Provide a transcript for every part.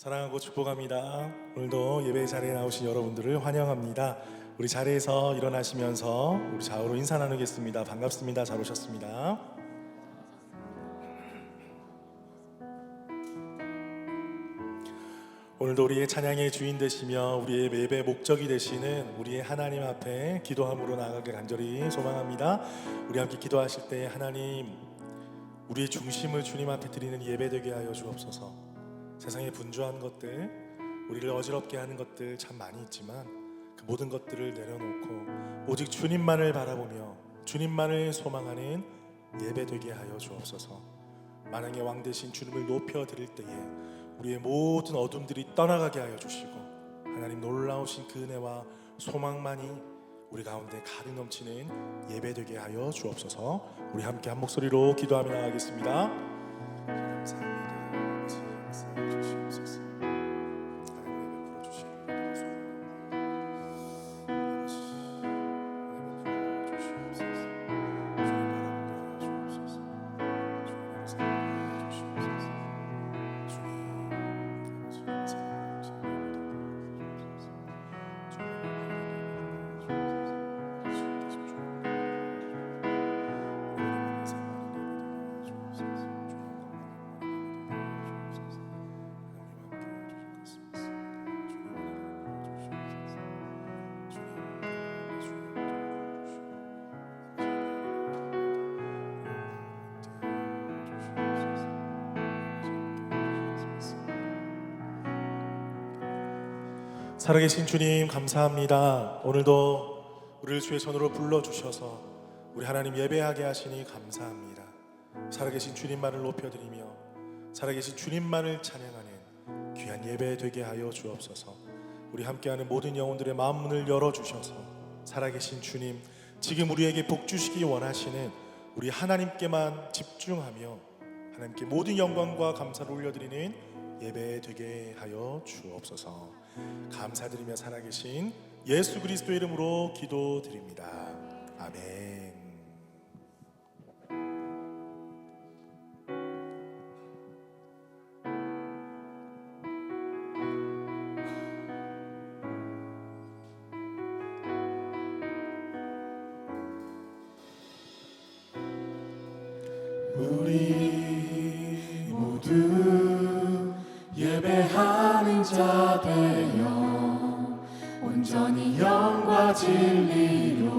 사랑하고 축복합니다. 오늘도 예배 자리에 나오신 여러분들을 환영합니다. 우리 자리에서 일어나시면서 우리 좌우로 인사 나누겠습니다. 반갑습니다. 잘 오셨습니다. 오늘도 우리의 찬양의 주인 되시며 우리의 예배의 목적이 되시는 우리의 하나님 앞에 기도함으로 나아가길 간절히 소망합니다. 우리 함께 기도하실 때 하나님, 우리의 중심을 주님 앞에 드리는 예배 되게 하여 주옵소서. 세상에 분주한 것들, 우리를 어지럽게 하는 것들 참 많이 있지만 그 모든 것들을 내려놓고 오직 주님만을 바라보며 주님만을 소망하는 예배 되게 하여 주옵소서. 만왕의 왕 되신 주님을 높여드릴 때에 우리의 모든 어둠들이 떠나가게 하여 주시고 하나님 놀라우신 그 은혜와 소망만이 우리 가운데 가득 넘치는 예배 되게 하여 주옵소서. 우리 함께 한 목소리로 기도하며 나가겠습니다. 감사합니다. 주시옵소서. 하나님 예배 살아계신 주님 감사합니다. 오늘도 우리를 주의 손으로 불러주셔서 우리 하나님 예배하게 하시니 감사합니다. 살아계신 주님만을 높여드리며 살아계신 주님만을 찬양하는 귀한 예배 되게 하여 주옵소서. 우리 함께하는 모든 영혼들의 마음 문을 열어주셔서 살아계신 주님, 지금 우리에게 복 주시기 원하시는 우리 하나님께만 집중하며 하나님께 모든 영광과 감사를 올려드리는 예배 되게 하여 주옵소서. 감사드리며 살아계신 예수 그리스도의 이름으로 기도드립니다. 아멘. 우리 모두 예배하는 자 되어 온전히 영과 진리로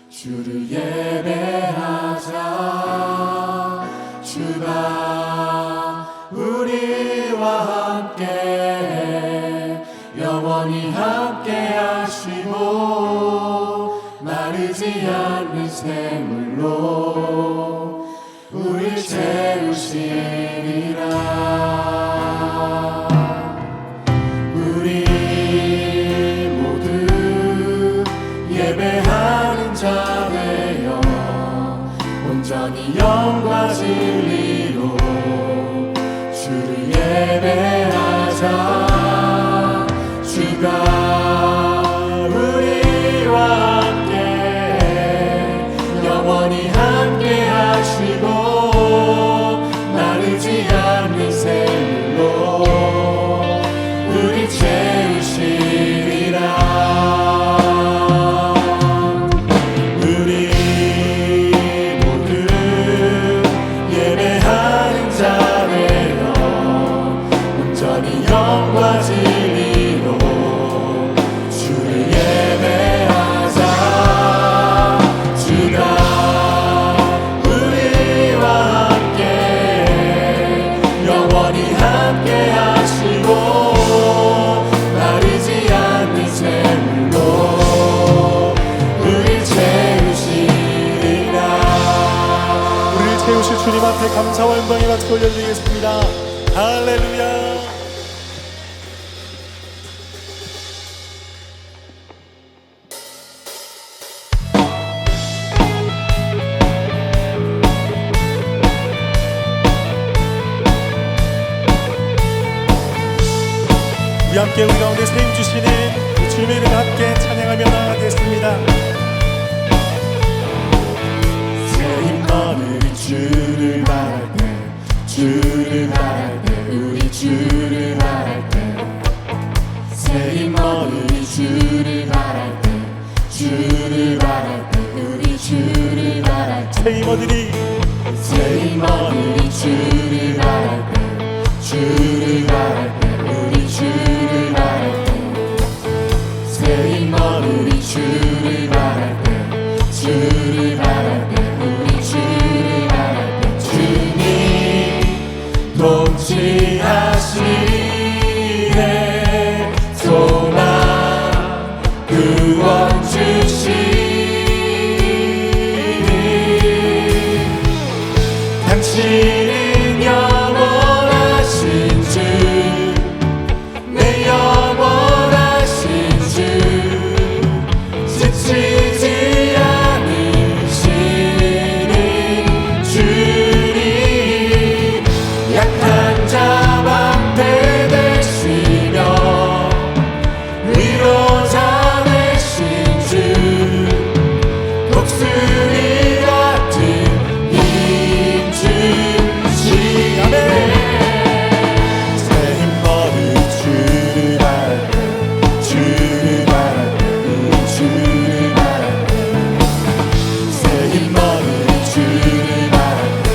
주를 예배하자. 주가 우리와 함께 영원히 함께 하시고 마르지 않는 샘물로 우릴 채우시리라. 우리 모두 예배하는 자 되어 온전히 영과 진리로 주를 예배하자. 주가 우리와 함께 영원히 함께 하시고 마르지 않는 샘물로 우리 채우시리라. 우리 모두 예배하는 자 되어 온전히 영과 진리로 주를 예배하자. 주가 우리와 함께 영원히 함께 하시고 마르지 않는 샘물로 우릴 채우시리라. 우리를 채우실 주님 앞에 감사와 영광의 박수 올려드리겠습니다. 할렐루야. 우리 함께 우리 가운데 세임 주시는 주님의 이름을 함께 찬양하며 나아가겠습니다. 새 힘 얻을 주를 바랄 때 주를 바랄 때 우리 주를 바랄 때 새 흰머리 주를 바랄 때 주를 바랄 때 우리 주를 바랄 때 새 이모들이 새 흰머리 주를 바랄 때 주를 바랄 때 우리 주를 바랄 때 새 흰머리 주를 바랄 때 주를 바랄 때 우리 주를 바랄 때 주님 통치하시네 소망 구원 주시니 당신은 영원하신 주 내 영원하신 주 지치지 않으시는 주님 약한 자 방패 되시며 위로자 되신 주 독수리 같은 힘 주시네 새 흰머리 주를 바랄 때 주를 바랄 때 우리 주를 바랄 때 새 흰머리 주를 바랄 때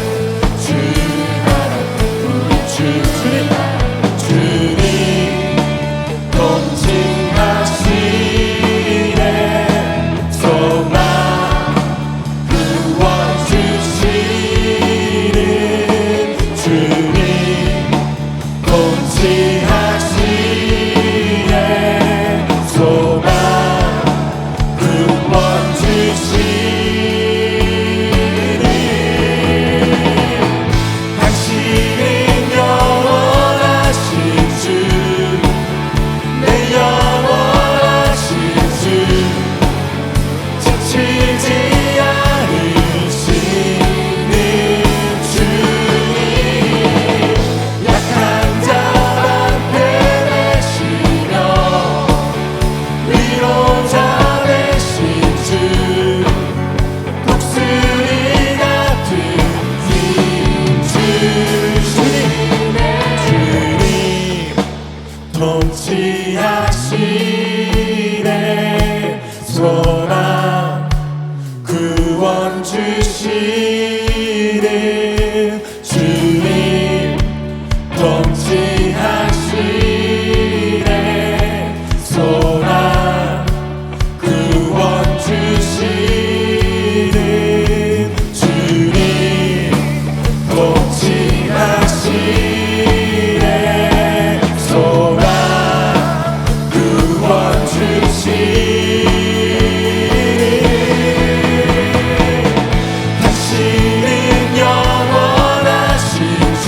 주를 바랄 때 우리 주를 바랄 때 주님 통치하시네 소망 구원 주시는 주님 통치하시네 소망 구원 주시니 당신은 영원하신 주 내 영원하신 주 지치지 않으시는 주님 약한 자 방패 되시며 위로자 되신 주 독수리 같은 힘 주시네 주님 통치하시네 소망 구원 주시는 주님 통치하시네 소망 구원 주시는 주님 통치하시네 소망 구원 주시니 당신은 영원하신 주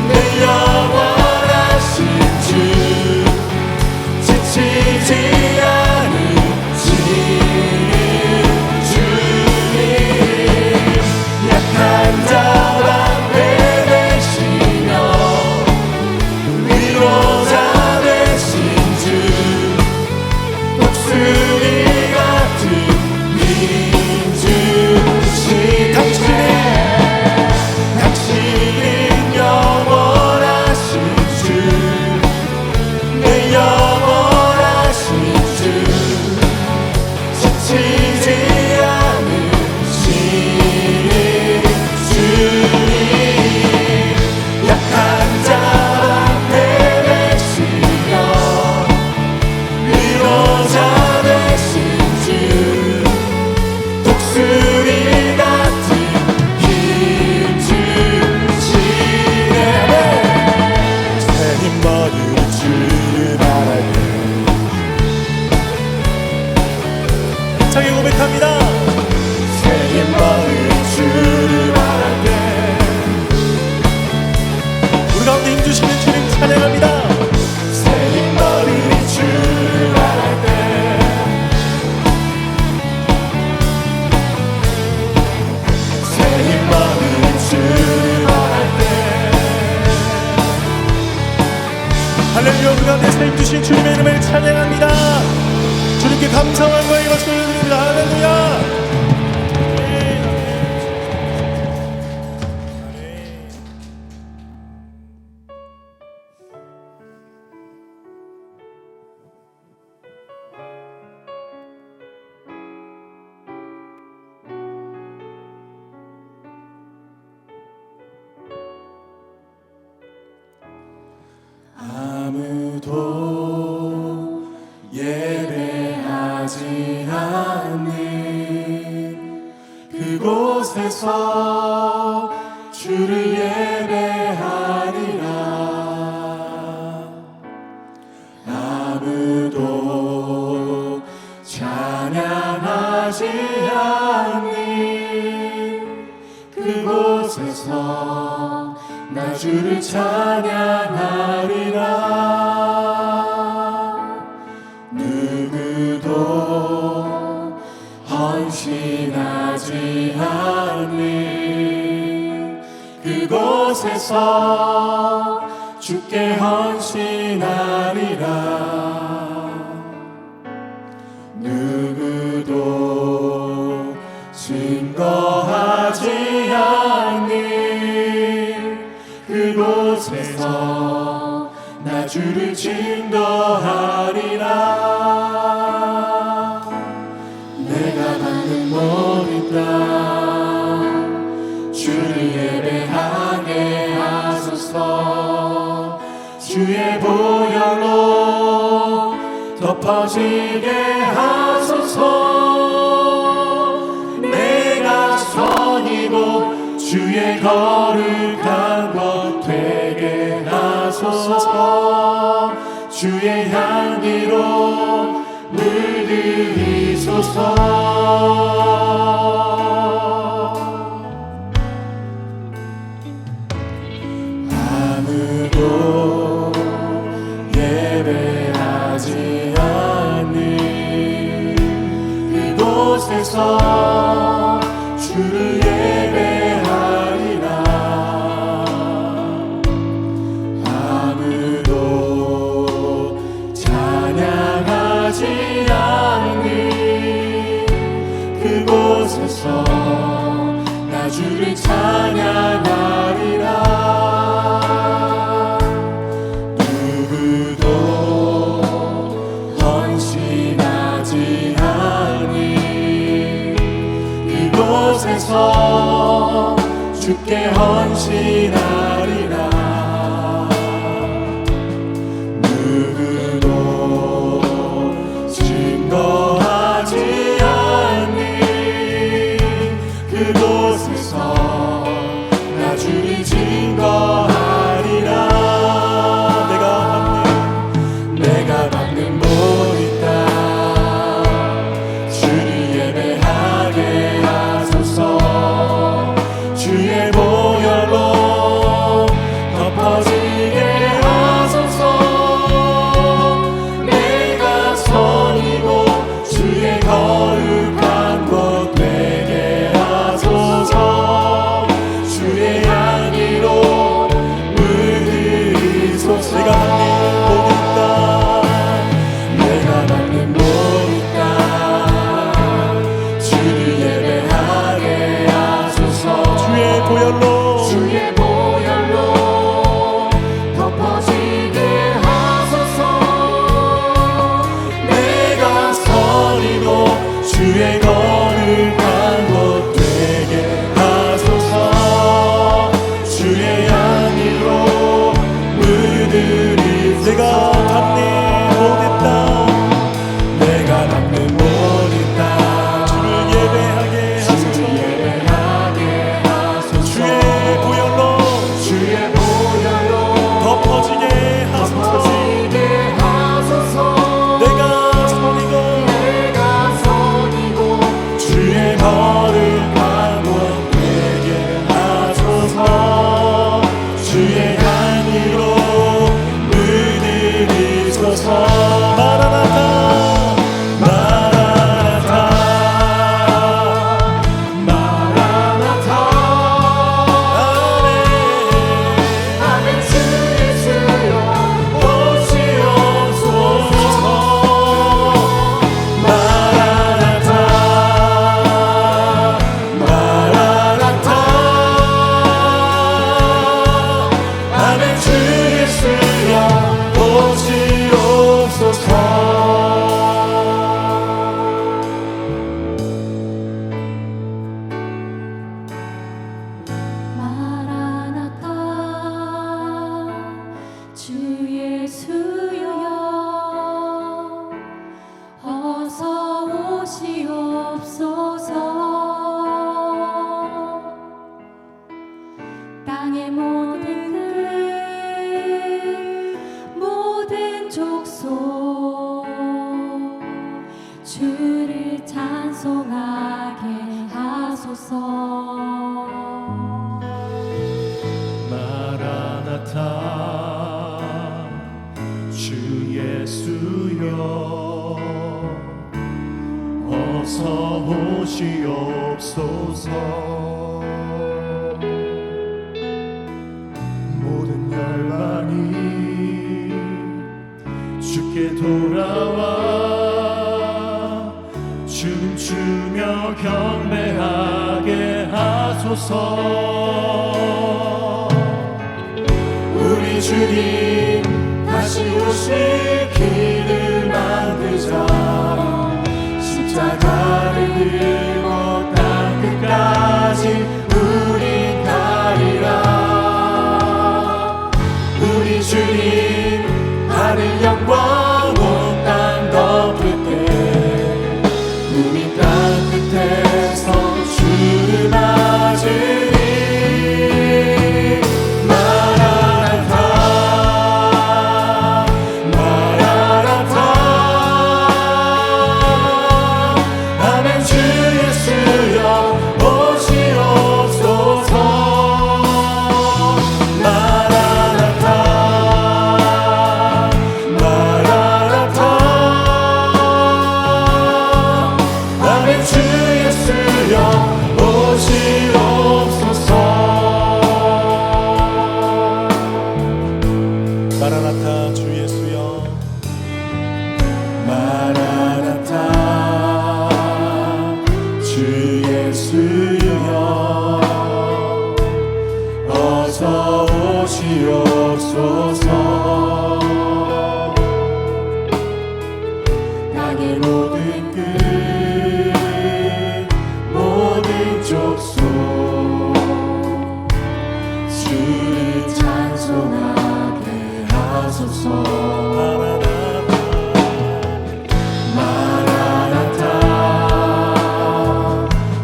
내 영원하신 주 지치지 않으시는 주님 약한 자 방패 되시며 위로자 되신 주 독수리 같은 힘 주신 당신은 영원하신 주 내 영원하신 주 지치지 않으시는 주님 약한 자 방패 되시며 위로자 되신 주 독수리 같은 힘 주시네 새 흰머리 주를 바랄 때 힘차게 고백합니다. 새 흰머리 주를 바랄 때 우리 가운데 힘주시는 주님 찬양합니다. 새 흰머리 주를 바랄 때 새 흰머리 주를 바랄 때 할렐루야. 우리 가운데 새 힘주신 주님의 이름을 찬양합니다. 주님께 감사와 영광의 박수를 드립니다. 할렐루야. 아멘. 아무도 예배하지 않는 그곳에서 주를 예배하리라. 아무도 찬양하지 않는 그곳에서 나 주를 찬양하리라. 누구도 헌신하지 않는 그곳에서 주께 헌신하리라. 누구도 증거하지 않는 그곳에서 나 주를 증거하리라. 내가 받는 모든 땅 주를 예배하게 하소서. 주의 보혈로 덮어지게 하소서. 내가 선이고 주의 거룩한 것 되게 하소서. 주의 향기로 물들이소서. 아무도 예배하지 않는 그곳에서 주를 예배하리라. 아무도 찬양하지 않는 그곳에서 나 주를 찬양하리라. 누구도 헌신하지 않는 그곳에서 주께 헌신하리라. 누구도 증거하지 않는 그곳에서 나 주를 증거하리라. 내가 받는 모든 땅 주를 예배하게 하소서. 주의 보혈로 덮어지게 하소서. 내가 선이고 주의 거룩한 곳 되게 하소서. 주의 향기로 물들이소서. 내가 받는 모든 땅 주를 예배하게 하소서. 주의 보혈로 덮어지게 하소서. 내가 선이고 주의 거룩한 곳 되게 하소서. 주의 향기로 물들이 예수여 어서 오시옵소서. 모든 열방이 주께 돌아와 춤추며 경배하게 하소서. 우리 주님 다시 오실 길을 만들자. 십자가를 들고 땅 끝까지 우린 가리라. 우리 주님 하늘 영광 온 땅 덮을 때 우리 땅 끝에서 주를 맞으리. 마라나타 마라나타 아멘. 주 예수여 오시옵소서. 마라나타 마라나타 아멘. 주 예수여 오시옵소서. 마라나타 주 예수여. 마라나타 주 예수여 어서 오시옵소서. 땅의 모든 끝 모든 족속 주를 찬송하게 하소서. 마라나타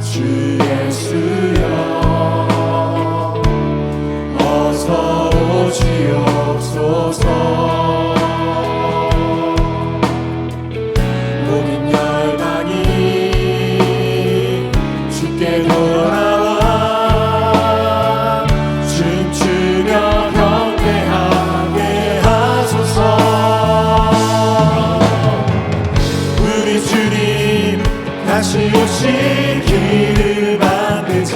주 예수여 어서 오시옵소서. 모든 열방이 주께 돌아와 춤추며 경배하게 하소서. 우리 주님 다시 오실 길을 만들자.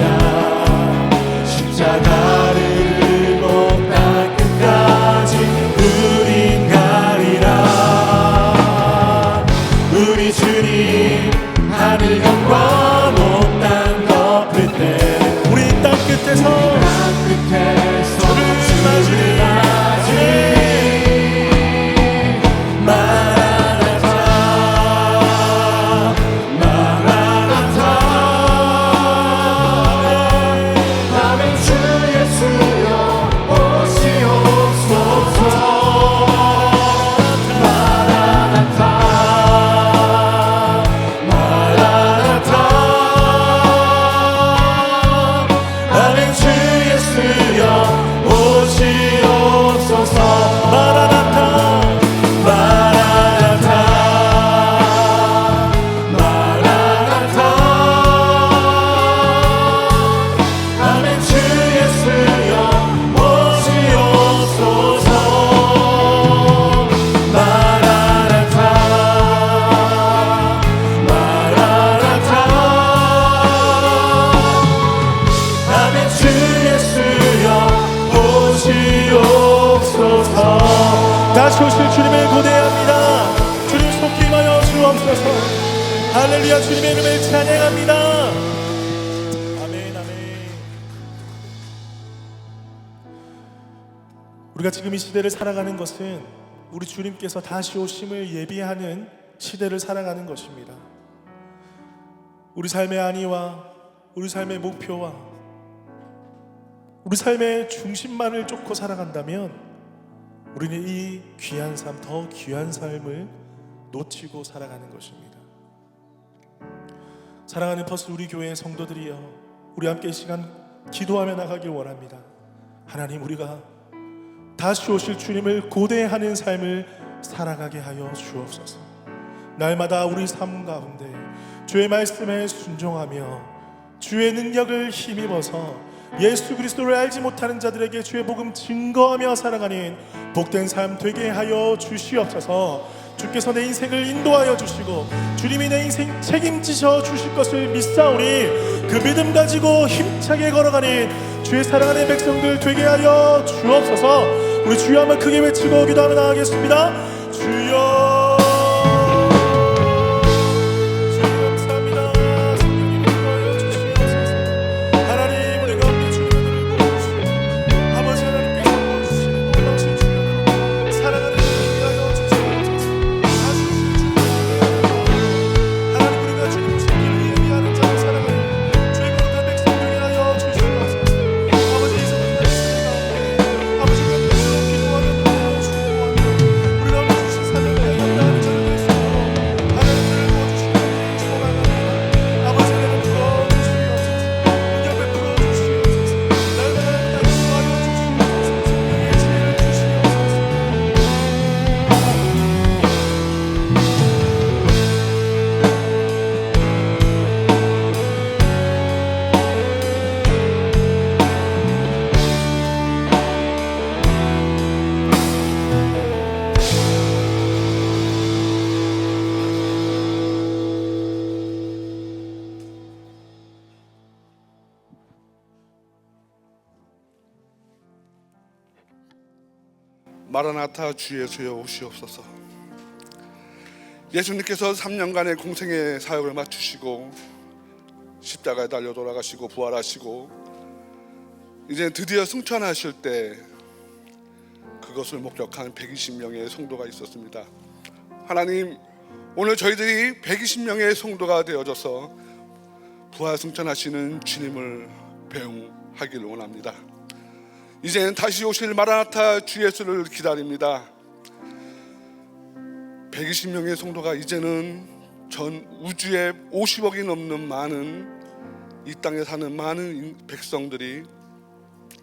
십자가를 들고 땅 끝까지 우린 가리라. 우리 주님 하늘 영광 온 땅 덮을 때 우리 땅 끝에서 주를 맞으리. 마라나타 마라나타 아멘. 주 예수여 오시옵소서. 마라나타 마라나타 아멘. 주 예수여 오시옵소서. 마라나타 마라나타 마라나타 아멘. 주 예수여 오시옵소서. 마라나타 마라나타 아멘. 주 예수여 오시옵소서. 다시 오실 주님을 고대합니다. 주님 속히 임하여 주옵소서. 할렐루야. 주님의 이름을 찬양합니다. 아멘 아멘. 우리가 지금 이 시대를 살아가는 것은 우리 주님께서 다시 오심을 예비하는 시대를 살아가는 것입니다. 우리 삶의 안위와 우리 삶의 목표와 우리 삶의 중심만을 쫓고 살아간다면 우리는 이 귀한 삶, 더 귀한 삶을 놓치고 살아가는 것입니다. 사랑하는 퍼스 우리 교회의 성도들이여, 우리 함께 이 시간 기도하며 나가길 원합니다. 하나님, 우리가 다시 오실 주님을 고대하는 삶을 살아가게 하여 주옵소서. 날마다 우리 삶 가운데 주의 말씀에 순종하며 주의 능력을 힘입어서 예수 그리스도를 알지 못하는 자들에게 주의 복음 증거하며 살아가는 복된 삶 되게 하여 주시옵소서. 주께서 내 인생을 인도하여 주시고 주님이 내 인생 책임지셔 주실 것을 믿사오니 그 믿음 가지고 힘차게 걸어가는 주의 사랑하는 백성들 되게 하여 주옵소서. 우리 주여 한번 크게 외치고 기도하며 나가겠습니다. 주여 마라나타 주 예수여 오시옵소서. 예수님께서 3년간의 공생의 사역을 마치시고 십자가에 달려 돌아가시고 부활하시고 이제 드디어 승천하실 때 그것을 목격한 120명의 성도가 있었습니다. 하나님, 오늘 저희들이 120명의 성도가 되어져서 부활 승천하시는 주님을 배웅하기를 원합니다. 이제는 다시 오실 마라나타 주 예수를 기다립니다. 120명의 성도가 이제는 전 우주에 50억이 넘는 많은 이 땅에 사는 많은 백성들이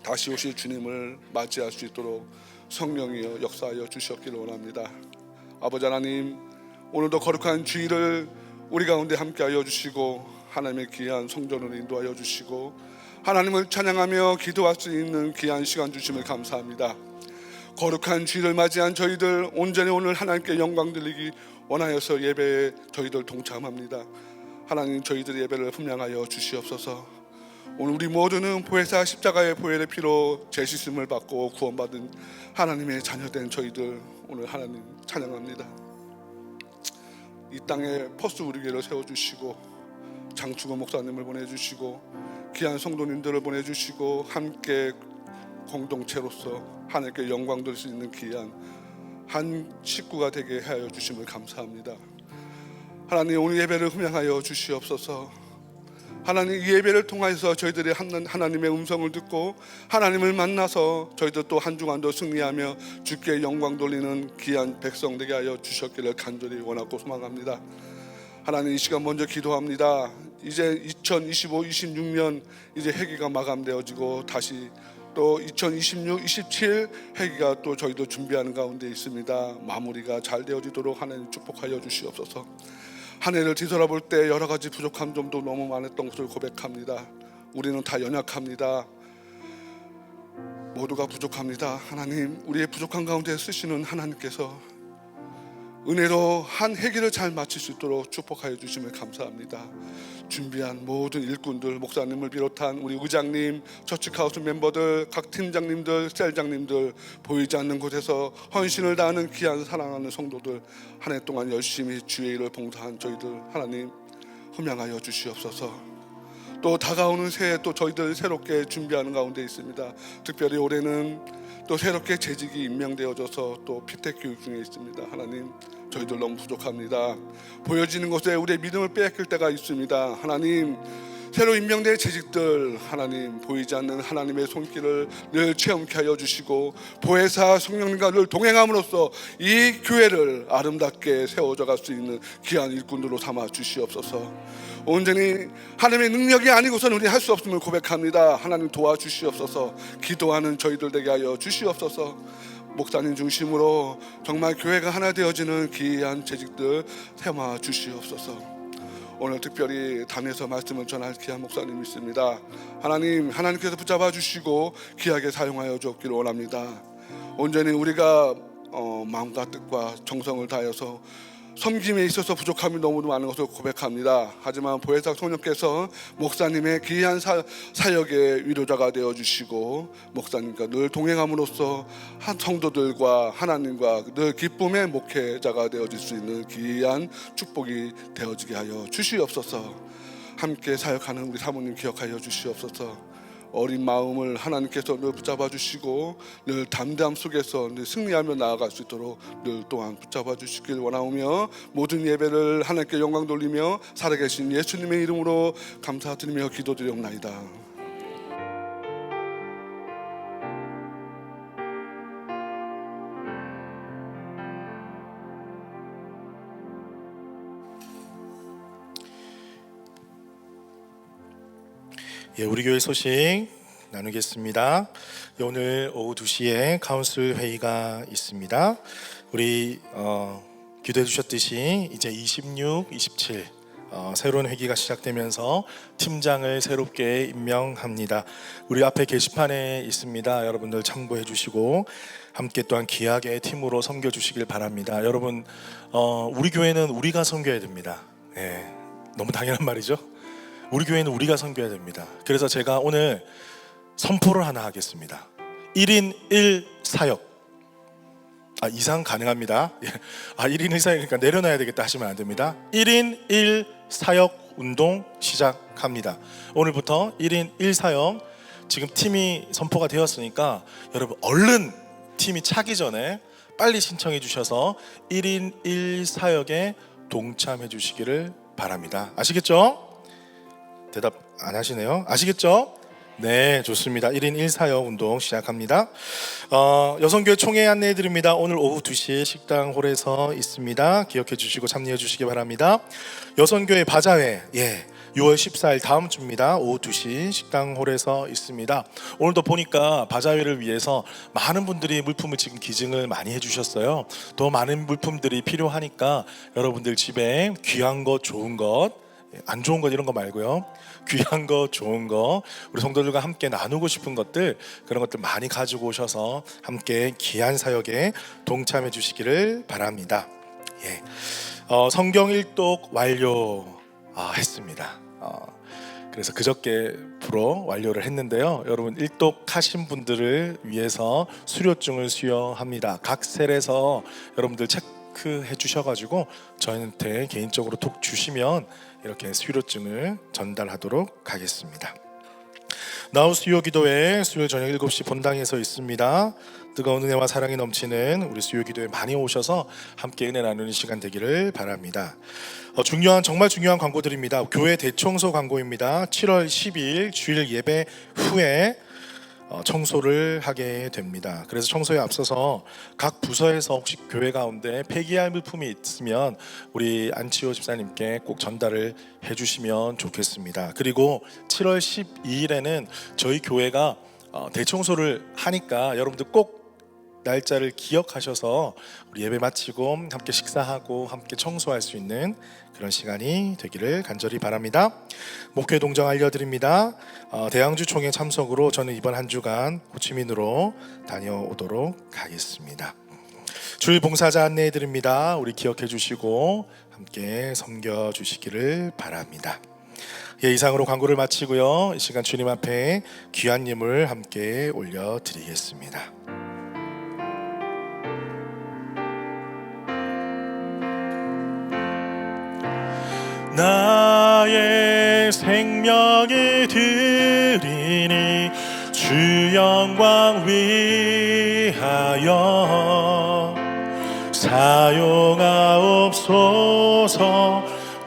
다시 오실 주님을 맞이할 수 있도록 성령이여 역사하여 주셨기를 원합니다. 아버지 하나님, 오늘도 거룩한 주일을 우리 가운데 함께하여 주시고 하나님의 귀한 성전을 인도하여 주시고 하나님을 찬양하며 기도할 수 있는 귀한 시간 주심을 감사합니다. 거룩한 주일을 맞이한 저희들 온전히 오늘 하나님께 영광 드리기 원하여서 예배에 저희들 동참합니다. 하나님, 저희들의 예배를 품양하여 주시옵소서. 오늘 우리 모두는 보혜사 십자가의 보혈의 피로 죄씻음을 받고 구원받은 하나님의 자녀된 저희들 오늘 하나님 찬양합니다. 이 땅에 퍼스 우리교회를 세워주시고 장충호 목사님을 보내주시고 귀한 성도님들을 보내주시고 함께 공동체로서 하나님께 영광 돌릴 수 있는 귀한 한 식구가 되게 하여 주심을 감사합니다. 하나님, 오늘 예배를 흠양하여 주시옵소서. 하나님, 이 예배를 통해서 저희들이 하나님의 음성을 듣고 하나님을 만나서 저희들 또 한 주간도 승리하며 주께 영광 돌리는 귀한 백성 되게 하여 주셨기를 간절히 원하고 소망합니다. 하나님, 이 시간 먼저 기도합니다. 이제 2025, 26년 이제 회기가 마감되어지고 다시 또 2026, 27 회기가 또 저희도 준비하는 가운데 있습니다. 마무리가 잘 되어지도록 하나님 축복하여 주시옵소서. 한 해를 뒤돌아볼 때 여러 가지 부족한 점도 너무 많았던 것을 고백합니다. 우리는 다 연약합니다. 모두가 부족합니다. 하나님, 우리의 부족한 가운데 쓰시는 하나님께서 은혜로 한 회기를 잘 마칠 수 있도록 축복하여 주심을 감사합니다. 준비한 모든 일꾼들, 목사님을 비롯한 우리 의장님, 처치하우스 멤버들, 각 팀장님들, 셀장님들, 보이지 않는 곳에서 헌신을 다하는 귀한 사랑하는 성도들, 한 해 동안 열심히 주의 일을 봉사한 저희들 하나님 흠양하여 주시옵소서. 또 다가오는 새해 또 저희들 새롭게 준비하는 가운데 있습니다. 특별히 올해는 또 새롭게 재직이 임명되어져서 또 피택 교육 중에 있습니다. 하나님, 저희들 너무 부족합니다. 보여지는 것에 우리의 믿음을 빼앗길 때가 있습니다. 하나님, 새로 임명된 재직들 하나님 보이지 않는 하나님의 손길을 늘 체험케 하여 주시고 보혜사 성령님과 늘 동행함으로써 이 교회를 아름답게 세워져 갈 수 있는 귀한 일꾼들로 삼아 주시옵소서. 온전히 하나님의 능력이 아니고서는 우리 할 수 없음을 고백합니다. 하나님 도와주시옵소서. 기도하는 저희들 되게 하여 주시옵소서. 목사님 중심으로 정말 교회가 하나 되어지는 귀한 재직들 세워 주시옵소서. 오늘 특별히 단에서 말씀을 전할 귀한 목사님이 있습니다. 하나님께서 붙잡아 주시고 귀하게 사용하여 주옵기를 원합니다. 온전히 우리가 마음과 뜻과 정성을 다해서 섬김에 있어서 부족함이 너무 많은 것을 고백합니다. 하지만 보혜사 소녀께서 목사님의 귀한 사역의 위로자가 되어주시고 목사님과 늘 동행함으로써 한 성도들과 하나님과 늘 기쁨의 목회자가 되어질 수 있는 귀한 축복이 되어지게 하여 주시옵소서. 함께 사역하는 우리 사모님 기억하여 주시옵소서. 어린 마음을 하나님께서 늘 붙잡아 주시고 늘 담대함 속에서 늘 승리하며 나아갈 수 있도록 늘 또한 붙잡아 주시길 원하오며 모든 예배를 하나님께 영광 돌리며 살아계신 예수님의 이름으로 감사드리며 기도드리옵나이다. 예, 우리 교회 소식 나누겠습니다. 오늘 오후 2시에 카운슬 회의가 있습니다. 우리 기도해 주셨듯이 이제 26, 27 새로운 회기가 시작되면서 팀장을 새롭게 임명합니다. 우리 앞에 게시판에 있습니다. 여러분들 참고해 주시고 함께 또한 귀하게 팀으로 섬겨 주시길 바랍니다. 여러분 우리 교회는 우리가 섬겨야 됩니다. 예, 너무 당연한 말이죠. 우리 교회는 우리가 섬겨야 됩니다. 그래서 제가 오늘 선포를 하나 하겠습니다. 1인 1사역. 이상 가능합니다. 1인 1사역이니까 내려놔야 되겠다 하시면 안 됩니다. 1인 1사역 운동 시작합니다. 오늘부터 1인 1사역, 지금 팀이 선포가 되었으니까 여러분 얼른 팀이 차기 전에 빨리 신청해 주셔서 1인 1사역에 동참해 주시기를 바랍니다. 아시겠죠? 대답 안 하시네요. 아시겠죠? 네, 좋습니다. 1인 1사역 운동 시작합니다. 여성교회 총회 안내해 드립니다. 오늘 오후 2시에 식당홀에서 있습니다. 기억해 주시고 참여해 주시기 바랍니다. 여성교회 바자회 6월 14일 다음 주입니다. 오후 2시 식당홀에서 있습니다. 오늘도 보니까 바자회를 위해서 많은 분들이 물품을 지금 기증을 많이 해주셨어요. 더 많은 물품들이 필요하니까 여러분들 집에 귀한 것, 좋은 것, 안 좋은 것 이런 거 말고요, 귀한 거, 좋은 거, 우리 성도들과 함께 나누고 싶은 것들, 그런 것들 많이 가지고 오셔서 함께 귀한 사역에 동참해 주시기를 바랍니다. 성경 일독 완료 했습니다. 그래서 그저께부로 완료를 했는데요. 여러분 일독하신 분들을 위해서 수료증을 수여합니다. 각 셀에서 여러분들 체크해 주셔가지고 저한테 개인적으로 톡 주시면 이렇게 수료증을 전달하도록 하겠습니다. 나우 수요기도회 수요일 저녁 7시 본당에서 있습니다. 뜨거운 은혜와 사랑이 넘치는 우리 수요기도회 많이 오셔서 함께 은혜 나누는 시간 되기를 바랍니다. 정말 중요한 광고들입니다. 교회 대청소 광고입니다. 7월 12일 주일 예배 후에 청소를 하게 됩니다. 그래서 청소에 앞서서 각 부서에서 혹시 교회 가운데 폐기할 물품이 있으면 우리 안치호 집사님께 꼭 전달을 해주시면 좋겠습니다. 그리고 7월 12일에는 저희 교회가 대청소를 하니까 여러분들 꼭 날짜를 기억하셔서 우리 예배 마치고 함께 식사하고 함께 청소할 수 있는 그런 시간이 되기를 간절히 바랍니다. 목회 동정 알려드립니다. 대양주 총회 참석으로 저는 이번 한 주간 호치민으로 다녀오도록 하겠습니다. 주일 봉사자 안내해드립니다. 우리 기억해 주시고 함께 섬겨 주시기를 바랍니다. 이상으로 광고를 마치고요, 이 시간 주님 앞에 귀한 예물 함께 올려드리겠습니다. 나의 생명이 드리니 주 영광 위하여 사용하옵소서.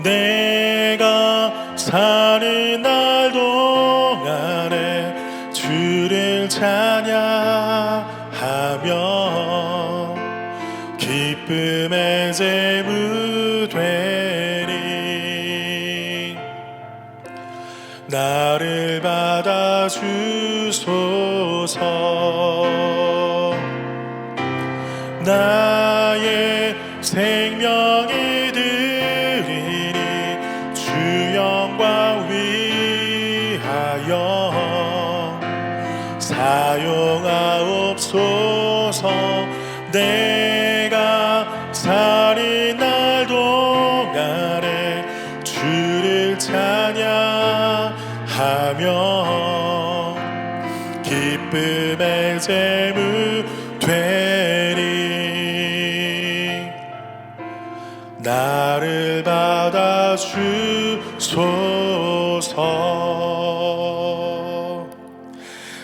내가 사는 날 동안에 주를 찬양하며 기쁨의 제무 되리. 나를 받아주소서. 나의 생명이 드리니 주 영광 위하여 사용하옵소서. 내 나를 받아주소서.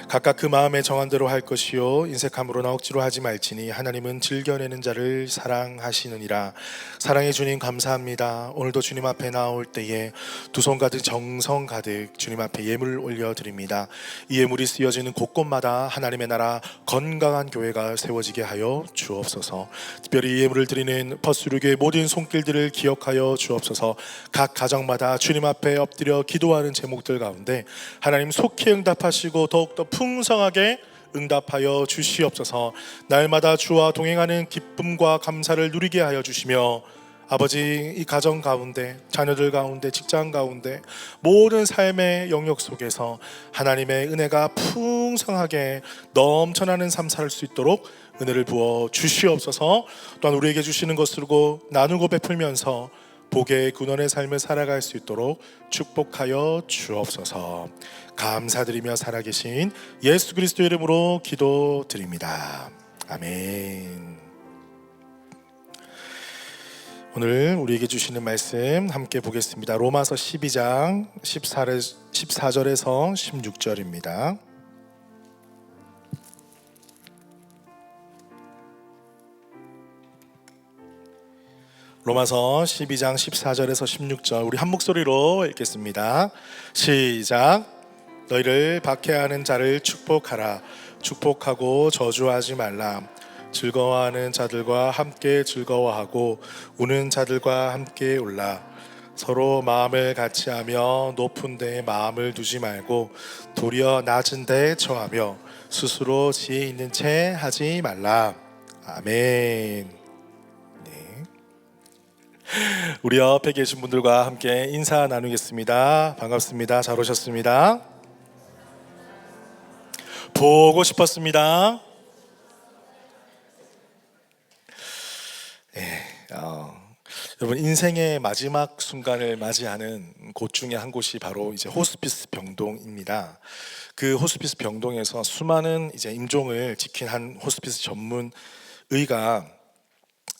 각각 그 마음에 정한 대로 할 것이요 인색함으로나 억지로 하지 말지니 하나님은 즐겨내는 자를 사랑하시느니라. 사랑의 주님 감사합니다. 오늘도 주님 앞에 나올 때에 두 손 가득 정성 가득 주님 앞에 예물을 올려드립니다. 이 예물이 쓰여지는 곳곳마다 하나님의 나라 건강한 교회가 세워지게 하여 주옵소서. 특별히 이 예물을 드리는 퍼스루교의 모든 손길들을 기억하여 주옵소서. 각 가정마다 주님 앞에 엎드려 기도하는 제목들 가운데 하나님 속히 응답하시고 더욱더 풍성하게 응답하여 주시옵소서. 날마다 주와 동행하는 기쁨과 감사를 누리게 하여 주시며 아버지, 이 가정 가운데, 자녀들 가운데, 직장 가운데 모든 삶의 영역 속에서 하나님의 은혜가 풍성하게 넘쳐나는 삶 살 수 있도록 은혜를 부어 주시옵소서. 또한 우리에게 주시는 것으로 나누고 베풀면서 복의 근원의 삶을 살아갈 수 있도록 축복하여 주옵소서. 감사드리며 살아계신 예수 그리스도 이름으로 기도드립니다. 아멘. 오늘 우리에게 주시는 말씀 함께 보겠습니다. 로마서 12장 14절에서 16절입니다. 로마서 12장 14절에서 16절 우리 한 목소리로 읽겠습니다. 시작. 너희를 박해하는 자를 축복하라. 축복하고 저주하지 말라. 즐거워하는 자들과 함께 즐거워하고 우는 자들과 함께 울라. 서로 마음을 같이하며 높은 데에 마음을 두지 말고 도리어 낮은 데에 처하며 스스로 지혜 있는 채 하지 말라. 아멘. 우리 옆에 계신 분들과 함께 인사 나누겠습니다. 반갑습니다. 잘 오셨습니다. 보고 싶었습니다. 여러분, 인생의 마지막 순간을 맞이하는 곳 중에 한 곳이 바로 이제 호스피스 병동입니다. 그 호스피스 병동에서 수많은 이제 임종을 지킨 한 호스피스 전문 의가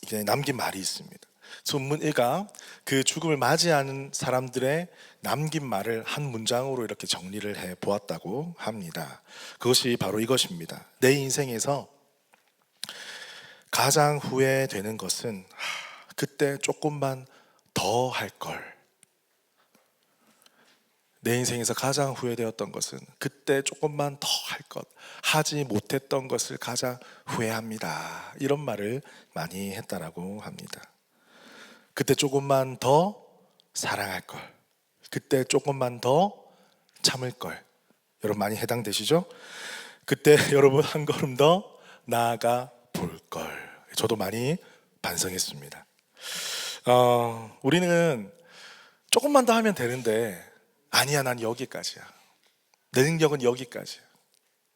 이제 남긴 말이 있습니다. 전문의가 그 죽음을 맞이하는 사람들의 남긴 말을 한 문장으로 이렇게 정리를 해 보았다고 합니다. 그것이 바로 이것입니다. 내 인생에서 가장 후회되는 것은 그때 조금만 더 할 걸. 내 인생에서 가장 후회되었던 것은 그때 조금만 더 할 것, 하지 못했던 것을 가장 후회합니다. 이런 말을 많이 했다라고 합니다. 그때 조금만 더 사랑할 걸, 그때 조금만 더 참을 걸. 여러분 많이 해당되시죠? 그때 여러분 한 걸음 더 나아가 볼 걸. 저도 많이 반성했습니다. 우리는 조금만 더 하면 되는데 아니야, 난 여기까지야. 내 능력은 여기까지야.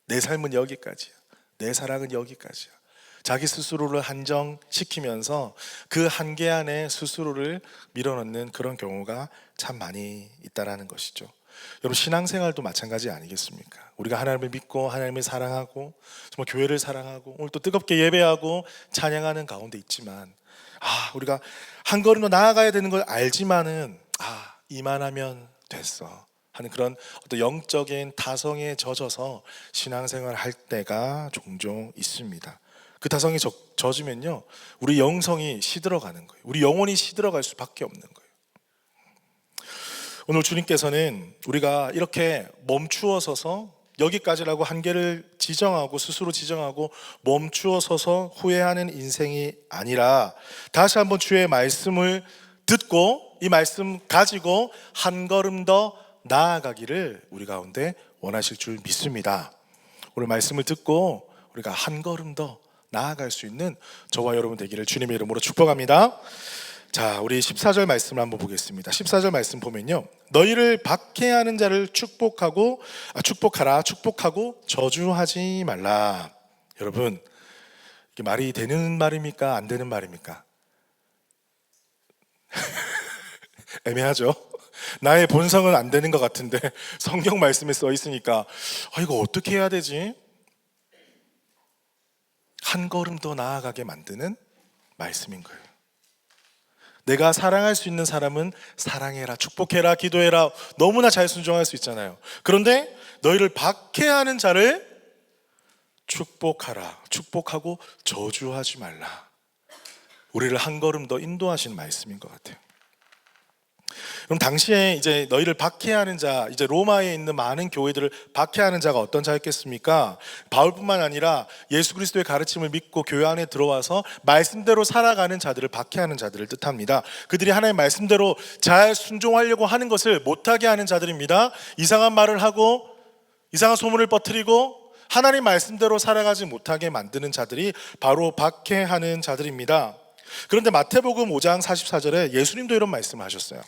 내 삶은 여기까지야. 내 사랑은 여기까지야. 자기 스스로를 한정시키면서 그 한계 안에 스스로를 밀어넣는 그런 경우가 참 많이 있다라는 것이죠. 여러분, 신앙생활도 마찬가지 아니겠습니까? 우리가 하나님을 믿고 하나님을 사랑하고 정말 교회를 사랑하고 오늘 또 뜨겁게 예배하고 찬양하는 가운데 있지만 우리가 한 걸음 더 나아가야 되는 걸 알지만은 이만하면 됐어 하는 그런 어떤 영적인 타성에 젖어서 신앙생활을 할 때가 종종 있습니다. 그 타성이 젖으면요, 우리 영성이 시들어가는 거예요. 우리 영혼이 시들어갈 수밖에 없는 거예요. 오늘 주님께서는 우리가 이렇게 멈추어 서서 여기까지라고 한계를 지정하고 스스로 지정하고 멈추어 서서 후회하는 인생이 아니라 다시 한번 주의 말씀을 듣고 이 말씀 가지고 한 걸음 더 나아가기를 우리 가운데 원하실 줄 믿습니다. 오늘 말씀을 듣고 우리가 한 걸음 더 나아갈 수 있는 저와 여러분 되기를 주님의 이름으로 축복합니다. 자, 우리 14절 말씀을 한번 보겠습니다. 14절 말씀 보면요, 너희를 박해하는 자를 축복하라. 축복하고 저주하지 말라. 여러분, 이게 말이 되는 말입니까? 안 되는 말입니까? 애매하죠? 나의 본성은 안 되는 것 같은데 성경 말씀에 써 있으니까 이거 어떻게 해야 되지? 한 걸음 더 나아가게 만드는 말씀인 거예요. 내가 사랑할 수 있는 사람은 사랑해라, 축복해라, 기도해라, 너무나 잘 순종할 수 있잖아요. 그런데 너희를 박해하는 자를 축복하라, 축복하고 저주하지 말라. 우리를 한 걸음 더 인도하시는 말씀인 것 같아요. 그럼 당시에 이제 너희를 박해하는 자, 이제 로마에 있는 많은 교회들을 박해하는 자가 어떤 자였겠습니까? 바울뿐만 아니라 예수 그리스도의 가르침을 믿고 교회 안에 들어와서 말씀대로 살아가는 자들을 박해하는 자들을 뜻합니다. 그들이 하나님의 말씀대로 잘 순종하려고 하는 것을 못하게 하는 자들입니다. 이상한 말을 하고 이상한 소문을 퍼뜨리고 하나님 말씀대로 살아가지 못하게 만드는 자들이 바로 박해하는 자들입니다. 그런데 마태복음 5장 44절에 예수님도 이런 말씀을 하셨어요.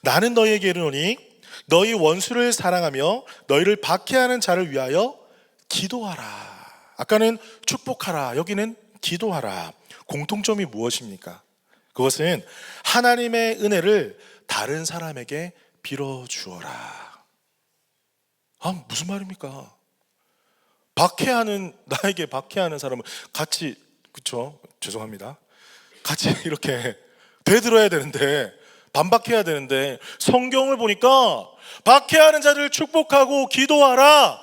나는 너희에게 이르노니 너희 원수를 사랑하며 너희를 박해하는 자를 위하여 기도하라. 아까는 축복하라, 여기는 기도하라. 공통점이 무엇입니까? 그것은 하나님의 은혜를 다른 사람에게 빌어주어라. 무슨 말입니까? 나에게 박해하는 사람은 같이, 그쵸? 죄송합니다. 같이 이렇게 되들어야 되는데, 반박해야 되는데, 성경을 보니까 박해하는 자들을 축복하고 기도하라.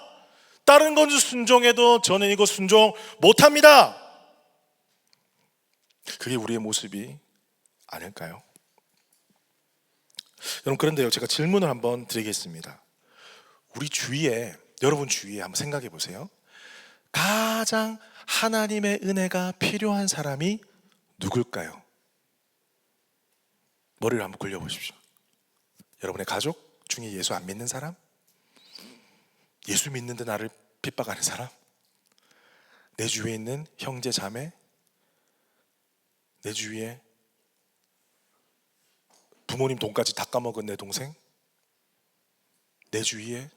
다른 건 순종해도 저는 이거 순종 못합니다. 그게 우리의 모습이 아닐까요? 여러분, 그런데요, 제가 질문을 한번 드리겠습니다. 여러분 주위에 한번 생각해 보세요. 가장 하나님의 은혜가 필요한 사람이 누굴까요? 머리를 한번 굴려보십시오. 여러분의 가족 중에 예수 안 믿는 사람? 예수 믿는데 나를 핍박하는 사람? 내 주위에 있는 형제 자매? 내 주위에 부모님 돈까지 다 까먹은 내 동생? 내 주위에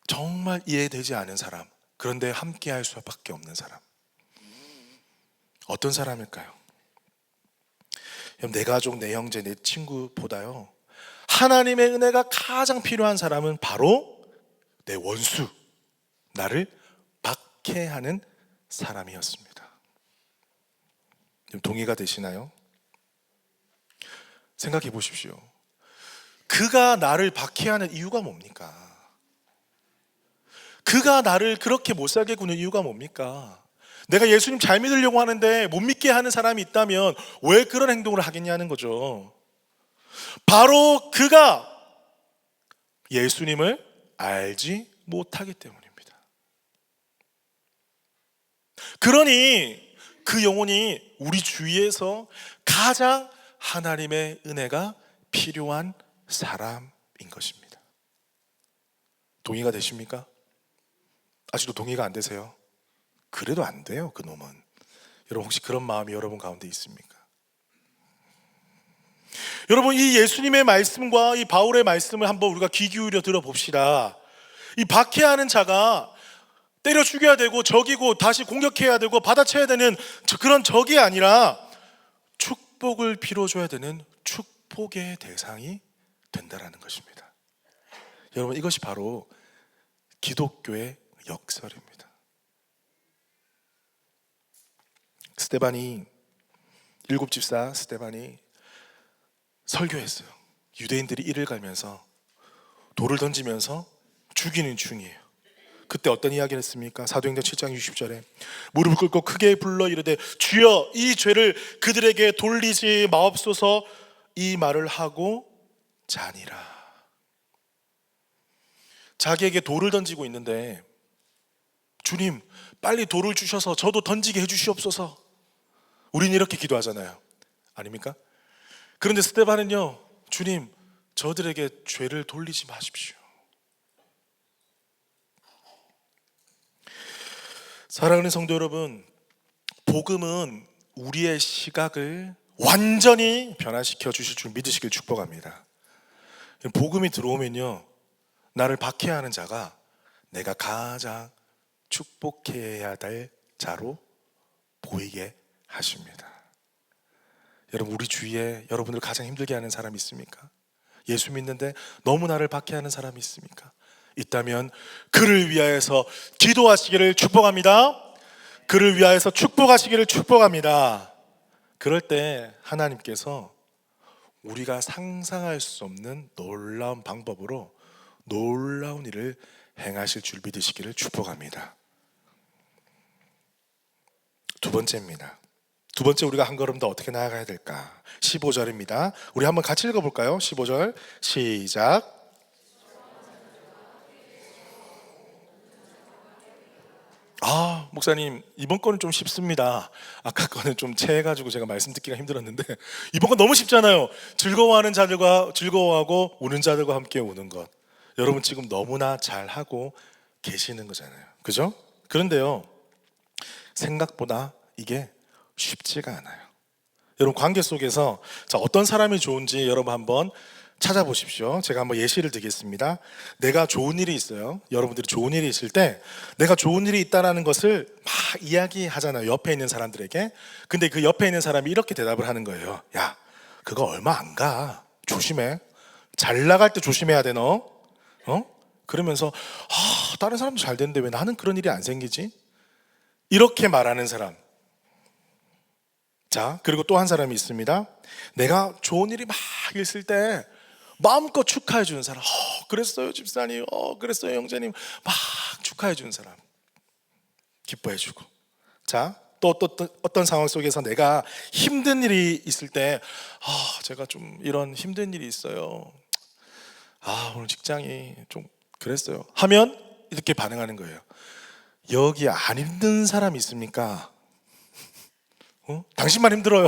정말 이해되지 않은 사람, 그런데 함께 할 수밖에 없는 사람, 어떤 사람일까요? 내 가족, 내 형제, 내 친구보다요, 하나님의 은혜가 가장 필요한 사람은 바로 내 원수, 나를 박해하는 사람이었습니다. 동의가 되시나요? 생각해 보십시오. 그가 나를 박해하는 이유가 뭡니까? 그가 나를 그렇게 못 살게 구는 이유가 뭡니까? 내가 예수님 잘 믿으려고 하는데 못 믿게 하는 사람이 있다면 왜 그런 행동을 하겠냐는 거죠. 바로 그가 예수님을 알지 못하기 때문입니다. 그러니 그 영혼이 우리 주위에서 가장 하나님의 은혜가 필요한 사람인 것입니다. 동의가 되십니까? 아직도 동의가 안 되세요? 그래도 안 돼요, 그 놈은. 여러분, 혹시 그런 마음이 여러분 가운데 있습니까? 여러분, 이 예수님의 말씀과 이 바울의 말씀을 한번 우리가 귀 기울여 들어봅시다. 이 박해하는 자가 때려 죽여야 되고 적이고 다시 공격해야 되고 받아쳐야 되는 그런 적이 아니라 축복을 빌어줘야 되는 축복의 대상이 된다라는 것입니다. 여러분, 이것이 바로 기독교의 역설입니다. 일곱 집사 스데반이 설교했어요. 유대인들이 이를 갈면서 돌을 던지면서 죽이는 중이에요. 그때 어떤 이야기를 했습니까? 사도행전 7장 60절에 무릎을 꿇고 크게 불러 이르되 주여 이 죄를 그들에게 돌리지 마옵소서, 이 말을 하고 자니라. 자기에게 돌을 던지고 있는데 주님 빨리 돌을 주셔서 저도 던지게 해주시옵소서. 우리는 이렇게 기도하잖아요, 아닙니까? 그런데 스데반은요, 주님 저들에게 죄를 돌리지 마십시오. 사랑하는 성도 여러분, 복음은 우리의 시각을 완전히 변화시켜 주실 줄 믿으시길 축복합니다. 복음이 들어오면요, 나를 박해하는 자가 내가 가장 축복해야 될 자로 보이게 하십니다. 여러분, 우리 주위에 여러분들 가장 힘들게 하는 사람이 있습니까? 예수 믿는데 너무 나를 박해하는 사람이 있습니까? 있다면 그를 위하여서 기도하시기를 축복합니다. 그를 위하여서 축복하시기를 축복합니다. 그럴 때 하나님께서 우리가 상상할 수 없는 놀라운 방법으로 놀라운 일을 행하실 줄 믿으시기를 축복합니다. 두 번째입니다. 두 번째 우리가 한 걸음 더 어떻게 나아가야 될까? 15절입니다. 우리 한번 같이 읽어볼까요? 15절 시작. 목사님 이번 거는 좀 쉽습니다. 아까 거는 좀 체해가지고 제가 말씀 듣기가 힘들었는데 이번 건 너무 쉽잖아요. 즐거워하는 자들과 즐거워하고 우는 자들과 함께 우는 것. 여러분 지금 너무나 잘하고 계시는 거잖아요. 그죠? 그런데요, 생각보다 이게 쉽지가 않아요. 여러분 관계 속에서 어떤 사람이 좋은지 여러분 한번 찾아보십시오. 제가 한번 예시를 드리겠습니다. 내가 좋은 일이 있어요. 여러분들이 좋은 일이 있을 때 내가 좋은 일이 있다는 것을 막 이야기하잖아요, 옆에 있는 사람들에게. 근데 그 옆에 있는 사람이 이렇게 대답을 하는 거예요. 야, 그거 얼마 안 가. 조심해. 잘 나갈 때 조심해야 돼 너. 그러면서 다른 사람도 잘 되는데 왜 나는 그런 일이 안 생기지? 이렇게 말하는 사람. 자, 그리고 또 한 사람이 있습니다. 내가 좋은 일이 막 있을 때 마음껏 축하해 주는 사람. 그랬어요 집사님, 그랬어요 형제님. 막 축하해 주는 사람, 기뻐해 주고. 자, 또 어떤 상황 속에서 내가 힘든 일이 있을 때 제가 좀 이런 힘든 일이 있어요. 오늘 직장이 좀 그랬어요 하면 이렇게 반응하는 거예요. 여기 안 힘든 사람 있습니까? 당신만 힘들어요?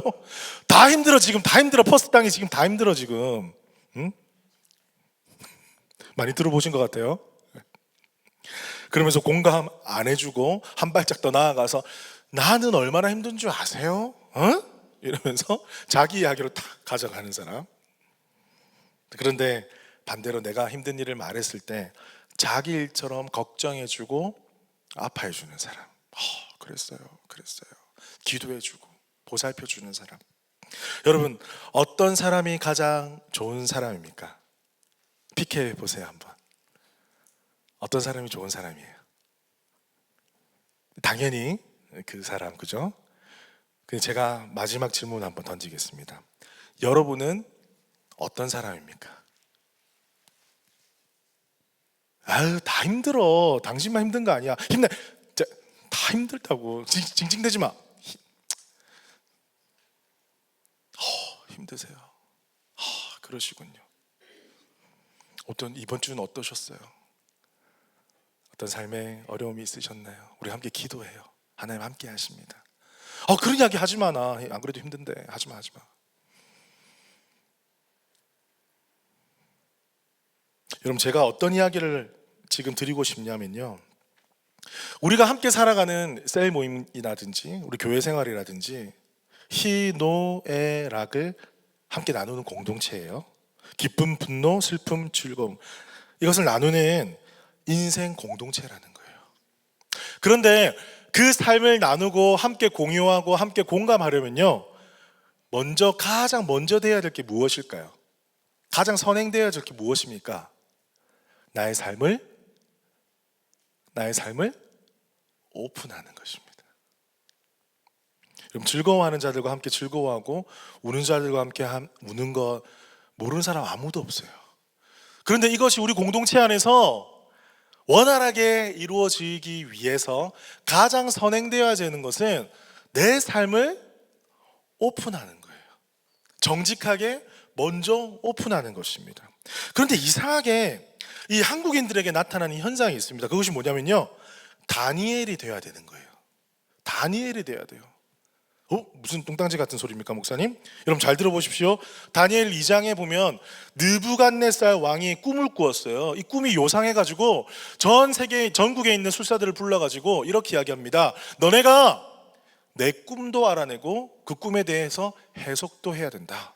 다 힘들어 지금. 다 힘들어. 퍼스트 땅이 지금 다 힘들어 지금. 많이 들어보신 것 같아요. 그러면서 공감 안 해주고 한 발짝 더 나아가서 나는 얼마나 힘든 줄 아세요? 이러면서 자기 이야기로 탁 가져가는 사람. 그런데 반대로 내가 힘든 일을 말했을 때 자기 일처럼 걱정해주고 아파해주는 사람. 그랬어요 기도해주고 보살펴주는 사람. 여러분 어떤 사람이 가장 좋은 사람입니까? 픽해 보세요 한번. 어떤 사람이 좋은 사람이에요? 당연히 그 사람, 그죠? 제가 마지막 질문 한번 던지겠습니다. 여러분은 어떤 사람입니까? 다 힘들어. 당신만 힘든 거 아니야. 힘내. 다 힘들다고. 징징대지 마. 힘드세요. 그러시군요. 이번 주는 어떠셨어요? 어떤 삶에 어려움이 있으셨나요? 우리 함께 기도해요. 하나님 함께 하십니다. 그런 이야기 하지 마. 나 안 그래도 힘든데. 하지 마. 여러분 제가 어떤 이야기를 지금 드리고 싶냐면요, 우리가 함께 살아가는 셀 모임이라든지 우리 교회 생활이라든지 희노애락을 함께 나누는 공동체예요. 기쁨, 분노, 슬픔, 즐거움, 이것을 나누는 인생 공동체라는 거예요. 그런데 그 삶을 나누고 함께 공유하고 함께 공감하려면요, 가장 먼저 돼야 될 게 무엇일까요? 가장 선행돼야 될 게 무엇입니까? 나의 삶을 오픈하는 것입니다. 여러분 즐거워하는 자들과 함께 즐거워하고 우는 자들과 함께 우는 거 모르는 사람 아무도 없어요. 그런데 이것이 우리 공동체 안에서 원활하게 이루어지기 위해서 가장 선행되어야 되는 것은 내 삶을 오픈하는 거예요. 정직하게 먼저 오픈하는 것입니다. 그런데 이상하게 이 한국인들에게 나타나는 현상이 있습니다. 그것이 뭐냐면요, 다니엘이 돼야 되는 거예요. 다니엘이 돼야 돼요. 무슨 뚱딴지 같은 소리입니까 목사님? 여러분 잘 들어보십시오. 다니엘 2장에 보면 느부갓네살 왕이 꿈을 꾸었어요. 이 꿈이 요상해가지고 전 세계 전국에 있는 술사들을 불러가지고 이렇게 이야기합니다. 너네가 내 꿈도 알아내고 그 꿈에 대해서 해석도 해야 된다.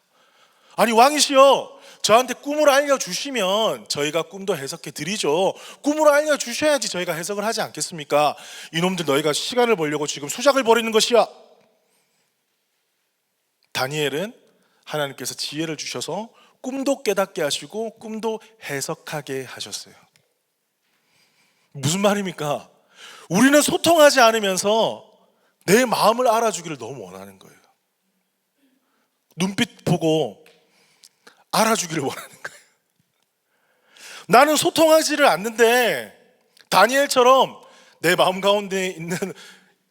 아니 왕이시여, 저한테 꿈을 알려주시면 저희가 꿈도 해석해 드리죠. 꿈을 알려주셔야지 저희가 해석을 하지 않겠습니까? 이놈들 너희가 시간을 벌려고 지금 수작을 벌이는 것이야. 다니엘은 하나님께서 지혜를 주셔서 꿈도 깨닫게 하시고 꿈도 해석하게 하셨어요. 무슨 말입니까? 우리는 소통하지 않으면서 내 마음을 알아주기를 너무 원하는 거예요. 눈빛 보고 알아주기를 원하는 거예요. 나는 소통하지를 않는데 다니엘처럼 내 마음 가운데 있는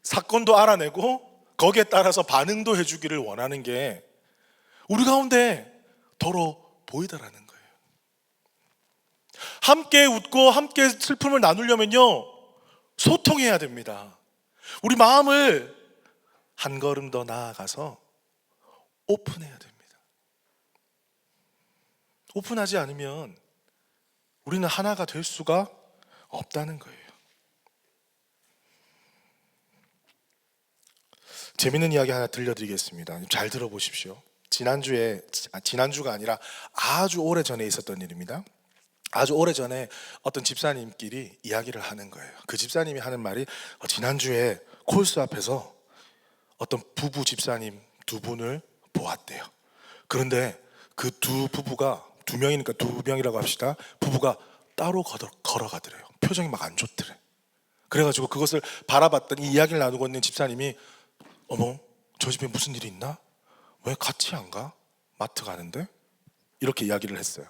사건도 알아내고 거기에 따라서 반응도 해주기를 원하는 게 우리 가운데 더러 보이더라는 거예요. 함께 웃고 함께 슬픔을 나누려면요, 소통해야 됩니다. 우리 마음을 한 걸음 더 나아가서 오픈해야 됩니다. 오픈하지 않으면 우리는 하나가 될 수가 없다는 거예요. 재밌는 이야기 하나 들려드리겠습니다. 잘 들어보십시오. 지난주가 아니라 아주 오래전에 있었던 일입니다. 아주 오래전에 어떤 집사님끼리 이야기를 하는 거예요. 그 집사님이 하는 말이 지난주에 콜스 앞에서 어떤 부부 집사님 두 분을 보았대요. 그런데 그 두 부부가 두 명이니까 두 명이라고 합시다. 부부가 따로 걸어가더래요. 표정이 막 안 좋더래. 그래가지고 그것을 바라봤더니 이 이야기를 나누고 있는 집사님이 어머, 저 집에 무슨 일이 있나? 왜 같이 안 가? 마트 가는데? 이렇게 이야기를 했어요.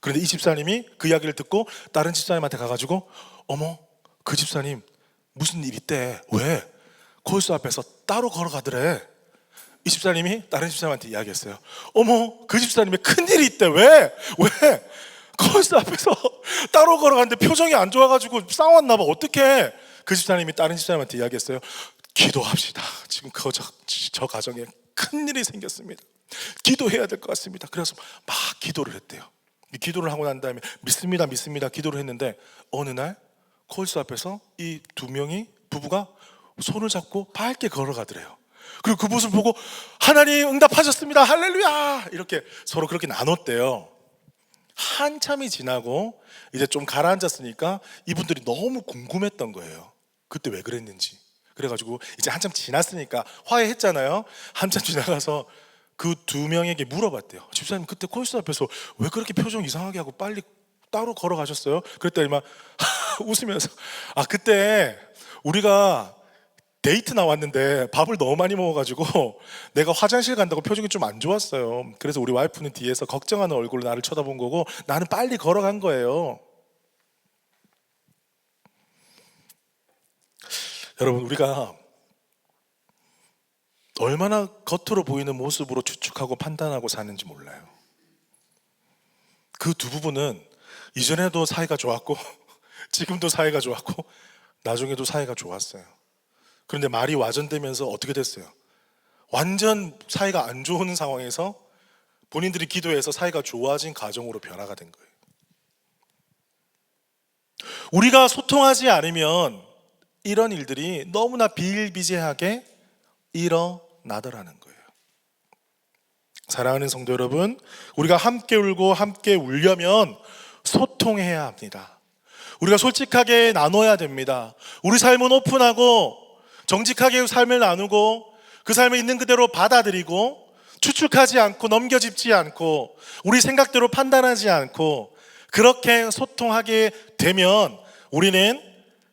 그런데 이 집사님이 그 이야기를 듣고 다른 집사님한테 가가지고 어머, 그 집사님 무슨 일 있대? 왜? 콜스 앞에서 따로 걸어가더래. 이 집사님이 다른 집사님한테 이야기했어요. 어머, 그 집사님의 큰일이 있대. 왜? 콜스 앞에서 따로 걸어가는데 표정이 안 좋아가지고 싸웠나 봐. 어떡해? 그 집사님이 다른 집사님한테 이야기했어요. 기도합시다. 지금 저 가정에 큰일이 생겼습니다. 기도해야 될 것 같습니다. 그래서 막 기도를 했대요. 기도를 하고 난 다음에 믿습니다 기도를 했는데 어느 날 콜스 앞에서 이 두 명이 부부가 손을 잡고 밝게 걸어가더래요. 그리고 그 모습을 보고 하나님 응답하셨습니다, 할렐루야, 이렇게 서로 그렇게 나눴대요. 한참이 지나고 이제 좀 가라앉았으니까 이분들이 너무 궁금했던 거예요. 그때 왜 그랬는지. 그래가지고 이제 한참 지났으니까 화해했잖아요. 한참 지나가서 그 두 명에게 물어봤대요. 집사님 그때 콜스 앞에서 왜 그렇게 표정 이상하게 하고 빨리 따로 걸어가셨어요? 그랬더니 막 웃으면서 그때 우리가 데이트 나왔는데 밥을 너무 많이 먹어가지고 내가 화장실 간다고 표정이 좀 안 좋았어요. 그래서 우리 와이프는 뒤에서 걱정하는 얼굴로 나를 쳐다본 거고 나는 빨리 걸어간 거예요. 여러분, 우리가 얼마나 겉으로 보이는 모습으로 추측하고 판단하고 사는지 몰라요. 그 두 부부는 이전에도 사이가 좋았고 지금도 사이가 좋았고 나중에도 사이가 좋았어요. 그런데 말이 와전되면서 어떻게 됐어요? 완전 사이가 안 좋은 상황에서 본인들이 기도해서 사이가 좋아진 가정으로 변화가 된 거예요. 우리가 소통하지 않으면 이런 일들이 너무나 비일비재하게 일어나더라는 거예요. 사랑하는 성도 여러분, 우리가 함께 울고 함께 울려면 소통해야 합니다. 우리가 솔직하게 나눠야 됩니다. 우리 삶은 오픈하고 정직하게 삶을 나누고 그 삶을 있는 그대로 받아들이고 추측하지 않고 넘겨짚지 않고 우리 생각대로 판단하지 않고 그렇게 소통하게 되면 우리는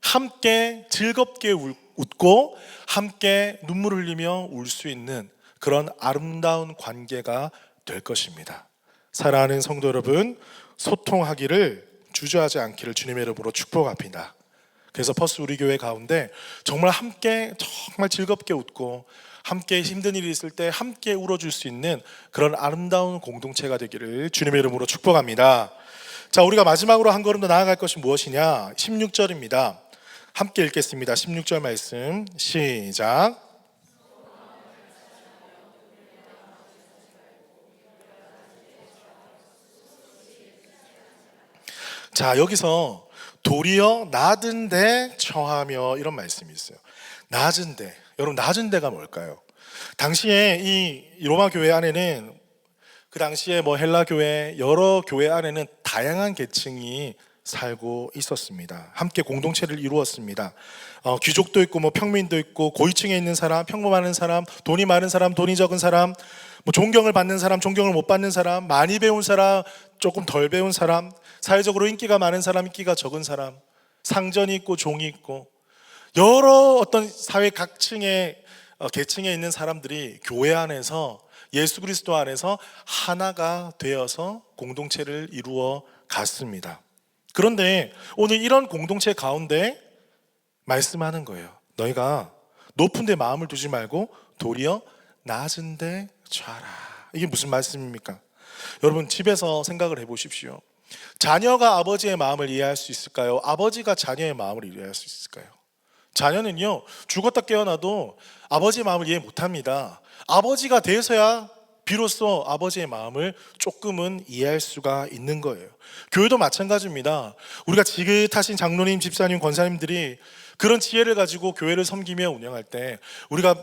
함께 즐겁게 웃고 함께 눈물 흘리며 울 수 있는 그런 아름다운 관계가 될 것입니다. 사랑하는 성도 여러분, 소통하기를 주저하지 않기를 주님의 이름으로 축복합니다. 그래서 퍼스 우리 교회 가운데 정말 함께 정말 즐겁게 웃고 함께 힘든 일이 있을 때 함께 울어줄 수 있는 그런 아름다운 공동체가 되기를 주님의 이름으로 축복합니다. 자, 우리가 마지막으로 한 걸음 더 나아갈 것이 무엇이냐? 16절입니다. 함께 읽겠습니다. 16절 말씀 시작. 자, 여기서 도리어 낮은 데 처하며 이런 말씀이 있어요. 낮은 데. 여러분, 낮은 데가 뭘까요? 당시에 이 로마 교회 안에는 그 당시에 헬라 교회 여러 교회 안에는 다양한 계층이 살고 있었습니다. 함께 공동체를 이루었습니다. 귀족도 있고 평민도 있고 고위층에 있는 사람, 평범한 사람, 돈이 많은 사람, 돈이 적은 사람, 존경을 받는 사람, 존경을 못 받는 사람, 많이 배운 사람, 조금 덜 배운 사람, 사회적으로 인기가 많은 사람, 인기가 적은 사람, 상전이 있고 종이 있고 여러 어떤 사회 각층의 계층에 있는 사람들이 교회 안에서 예수 그리스도 안에서 하나가 되어서 공동체를 이루어 갔습니다. 그런데 오늘 이런 공동체 가운데 말씀하는 거예요. 너희가 높은 데 마음을 두지 말고 도리어 낮은 데 좌라. 이게 무슨 말씀입니까? 여러분 집에서 생각을 해보십시오. 자녀가 아버지의 마음을 이해할 수 있을까요? 아버지가 자녀의 마음을 이해할 수 있을까요? 자녀는요, 죽었다 깨어나도 아버지의 마음을 이해 못합니다. 아버지가 돼서야 비로소 아버지의 마음을 조금은 이해할 수가 있는 거예요. 교회도 마찬가지입니다. 우리가 지긋하신 장로님, 집사님, 권사님들이 그런 지혜를 가지고 교회를 섬기며 운영할 때 우리가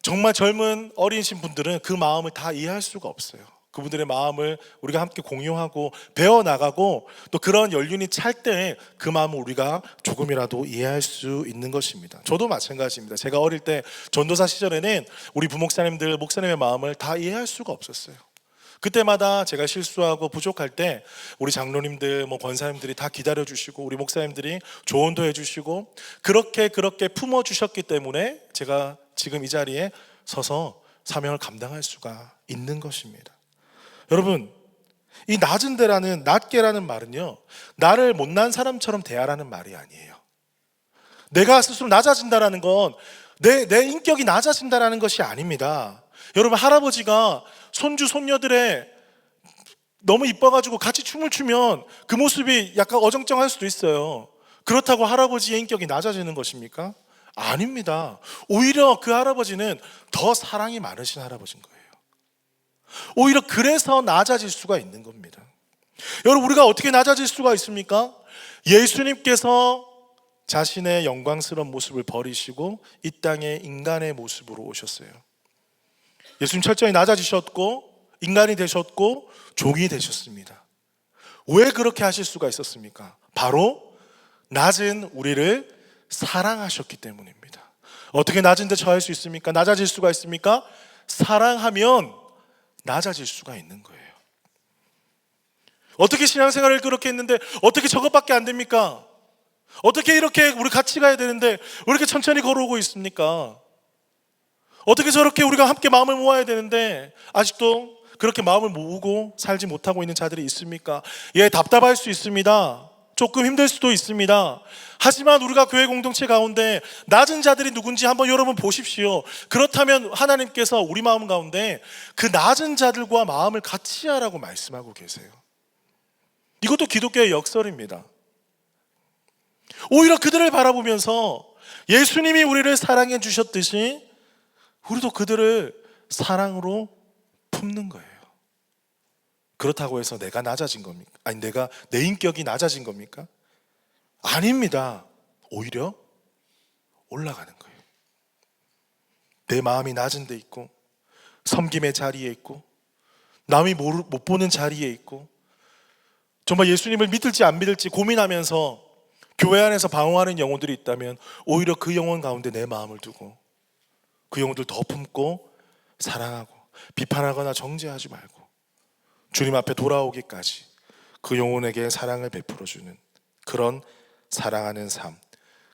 정말 젊은 어린이신 분들은 그 마음을 다 이해할 수가 없어요. 그분들의 마음을 우리가 함께 공유하고 배워나가고 또 그런 연륜이 찰 때 그 마음을 우리가 조금이라도 이해할 수 있는 것입니다. 저도 마찬가지입니다. 제가 어릴 때 전도사 시절에는 우리 부목사님들, 목사님의 마음을 다 이해할 수가 없었어요. 그때마다 제가 실수하고 부족할 때 우리 장로님들, 권사님들이 다 기다려주시고 우리 목사님들이 조언도 해주시고 그렇게 품어주셨기 때문에 제가 지금 이 자리에 서서 사명을 감당할 수가 있는 것입니다. 여러분, 이 낮은 데라는, 낮게라는 말은요, 나를 못난 사람처럼 대하라는 말이 아니에요. 내가 스스로 낮아진다라는 건 내 인격이 낮아진다라는 것이 아닙니다. 여러분, 할아버지가 손주 손녀들의 너무 이뻐가지고 같이 춤을 추면 그 모습이 약간 어정쩡할 수도 있어요. 그렇다고 할아버지의 인격이 낮아지는 것입니까? 아닙니다. 오히려 그 할아버지는 더 사랑이 많으신 할아버지인 거예요. 오히려 그래서 낮아질 수가 있는 겁니다. 여러분, 우리가 어떻게 낮아질 수가 있습니까? 예수님께서 자신의 영광스러운 모습을 버리시고 이 땅에 인간의 모습으로 오셨어요. 예수님 철저히 낮아지셨고 인간이 되셨고 종이 되셨습니다. 왜 그렇게 하실 수가 있었습니까? 바로 낮은 우리를 사랑하셨기 때문입니다. 어떻게 낮은 데 처할 수 있습니까? 낮아질 수가 있습니까? 사랑하면 낮아질 수가 있는 거예요. 어떻게 신앙생활을 그렇게 했는데 어떻게 저것밖에 안 됩니까? 어떻게 이렇게 우리 같이 가야 되는데 왜 이렇게 천천히 걸어오고 있습니까? 어떻게 저렇게 우리가 함께 마음을 모아야 되는데 아직도 그렇게 마음을 모으고 살지 못하고 있는 자들이 있습니까? 예, 답답할 수 있습니다. 조금 힘들 수도 있습니다. 하지만 우리가 교회 공동체 가운데 낮은 자들이 누군지 한번 여러분 보십시오. 그렇다면 하나님께서 우리 마음 가운데 그 낮은 자들과 마음을 같이 하라고 말씀하고 계세요. 이것도 기독교의 역설입니다. 오히려 그들을 바라보면서 예수님이 우리를 사랑해 주셨듯이 우리도 그들을 사랑으로 품는 거예요. 그렇다고 해서 내가 낮아진 겁니까? 아니, 내 인격이 낮아진 겁니까? 아닙니다. 오히려 올라가는 거예요. 내 마음이 낮은 데 있고 섬김의 자리에 있고 남이 못 보는 자리에 있고 정말 예수님을 믿을지 안 믿을지 고민하면서 교회 안에서 방황하는 영혼들이 있다면 오히려 그 영혼 가운데 내 마음을 두고 그 영혼들 더 품고 사랑하고 비판하거나 정죄하지 말고 주님 앞에 돌아오기까지 그 영혼에게 사랑을 베풀어주는 그런 사랑하는 삶,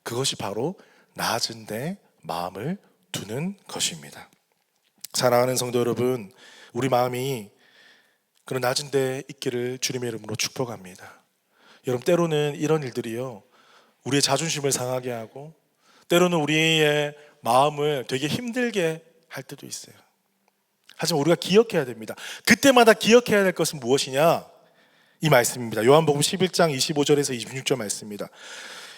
그것이 바로 낮은 데 마음을 두는 것입니다. 사랑하는 성도 여러분, 우리 마음이 그런 낮은 데 있기를 주님의 이름으로 축복합니다. 여러분, 때로는 이런 일들이요, 우리의 자존심을 상하게 하고 때로는 우리의 마음을 되게 힘들게 할 때도 있어요. 하지만 우리가 기억해야 됩니다. 그때마다 기억해야 될 것은 무엇이냐? 이 말씀입니다. 요한복음 11장 25절에서 26절 말씀입니다.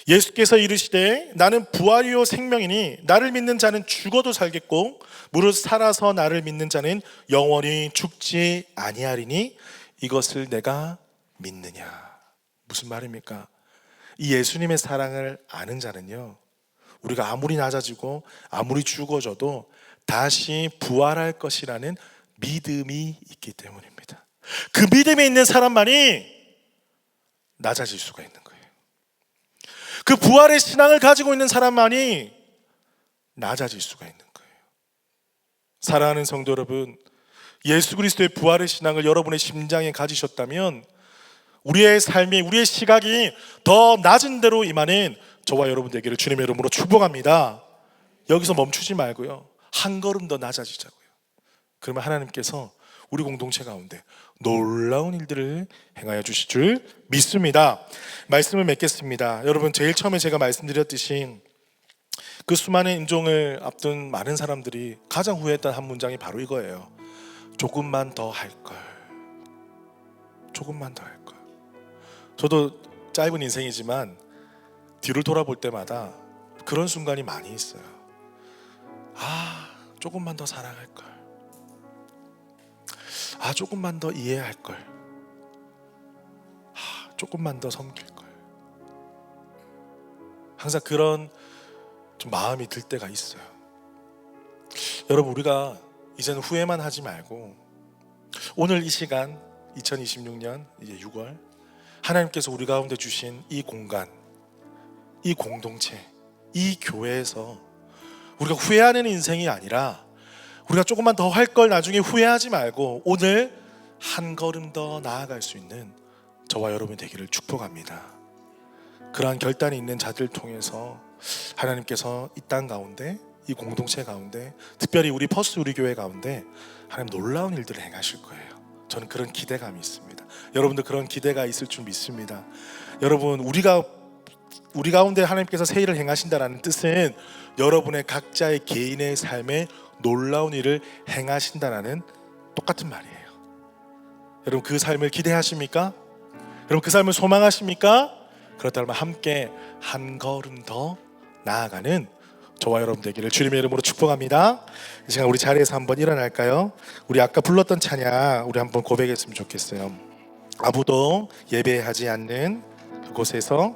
예수께서 이르시되 나는 부활이요 생명이니 나를 믿는 자는 죽어도 살겠고 무릇 살아서 나를 믿는 자는 영원히 죽지 아니하리니 이것을 내가 믿느냐. 무슨 말입니까? 이 예수님의 사랑을 아는 자는요, 우리가 아무리 낮아지고 아무리 죽어져도 다시 부활할 것이라는 믿음이 있기 때문입니다. 그 믿음이 있는 사람만이 낮아질 수가 있는 거예요. 그 부활의 신앙을 가지고 있는 사람만이 낮아질 수가 있는 거예요. 사랑하는 성도 여러분, 예수 그리스도의 부활의 신앙을 여러분의 심장에 가지셨다면 우리의 삶이, 우리의 시각이 더 낮은 데로 임하는 저와 여러분 되기를 주님의 이름으로 축복합니다. 여기서 멈추지 말고요, 한 걸음 더 낮아지자고요. 그러면 하나님께서 우리 공동체 가운데 놀라운 일들을 행하여 주실 줄 믿습니다. 말씀을 맺겠습니다. 여러분, 제일 처음에 제가 말씀드렸듯이 그 수많은 임종을 앞둔 많은 사람들이 가장 후회했던 한 문장이 바로 이거예요. 조금만 더 할 걸. 조금만 더 할 걸. 저도 짧은 인생이지만 뒤를 돌아볼 때마다 그런 순간이 많이 있어요. 조금만 더 사랑할 걸. 조금만 더 이해할 걸. 조금만 더 섬길 걸. 항상 그런 좀 마음이 들 때가 있어요. 여러분, 우리가 이제는 후회만 하지 말고 오늘 이 시간 2026년 이제 6월 하나님께서 우리 가운데 주신 이 공간, 이 공동체, 이 교회에서 우리가 후회하는 인생이 아니라 우리가 조금만 더 할 걸 나중에 후회하지 말고 오늘 한 걸음 더 나아갈 수 있는 저와 여러분이 되기를 축복합니다. 그러한 결단이 있는 자들을 통해서 하나님께서 이 땅 가운데, 이 공동체 가운데, 특별히 우리 퍼스트 우리 교회 가운데 하나님 놀라운 일들을 행하실 거예요. 저는 그런 기대감이 있습니다. 여러분도 그런 기대가 있을 줄 믿습니다. 여러분, 우리 가운데 하나님께서 새 일을 행하신다라는 뜻은 여러분의 각자의 개인의 삶에 놀라운 일을 행하신다라는 똑같은 말이에요. 여러분, 그 삶을 기대하십니까? 여러분, 그 삶을 소망하십니까? 그렇다면 함께 한 걸음 더 나아가는 저와 여러분 되기를 주님의 이름으로 축복합니다. 이 시간 우리 자리에서 한번 일어날까요? 우리 아까 불렀던 찬양 우리 한번 고백했으면 좋겠어요. 아무도 예배하지 않는 그곳에서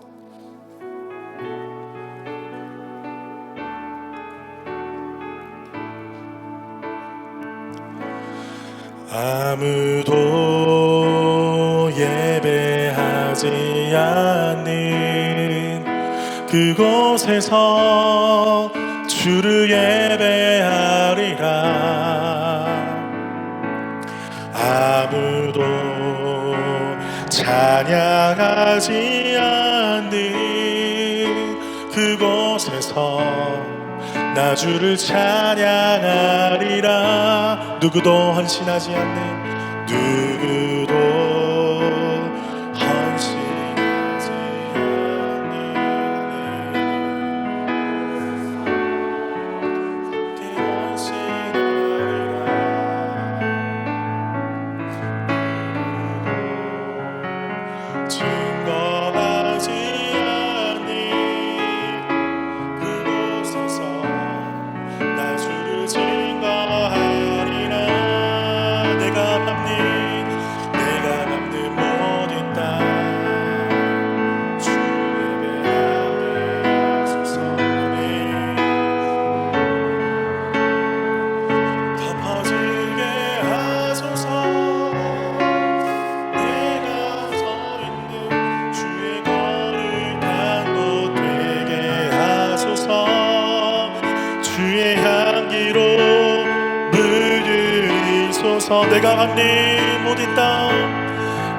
아무도 예배하지 않는 그곳에서 주를 예배하리라. 아무도 찬양하지 않는 그곳에서 나 주를 찬양하리라. 누구도 헌신하지 않는, 누구도 헌신하지 않는 증거하지 않는 그곳에서 나 주를 증거하리라. 내가 밟는 모든 땅 주 예배하게 하소서. 덮어지게 하소서. 내가 서 있는 주의 거룩한 곳 되게 하소서. 주의 향기로 물들이소서. 내가 밟는 모든 땅,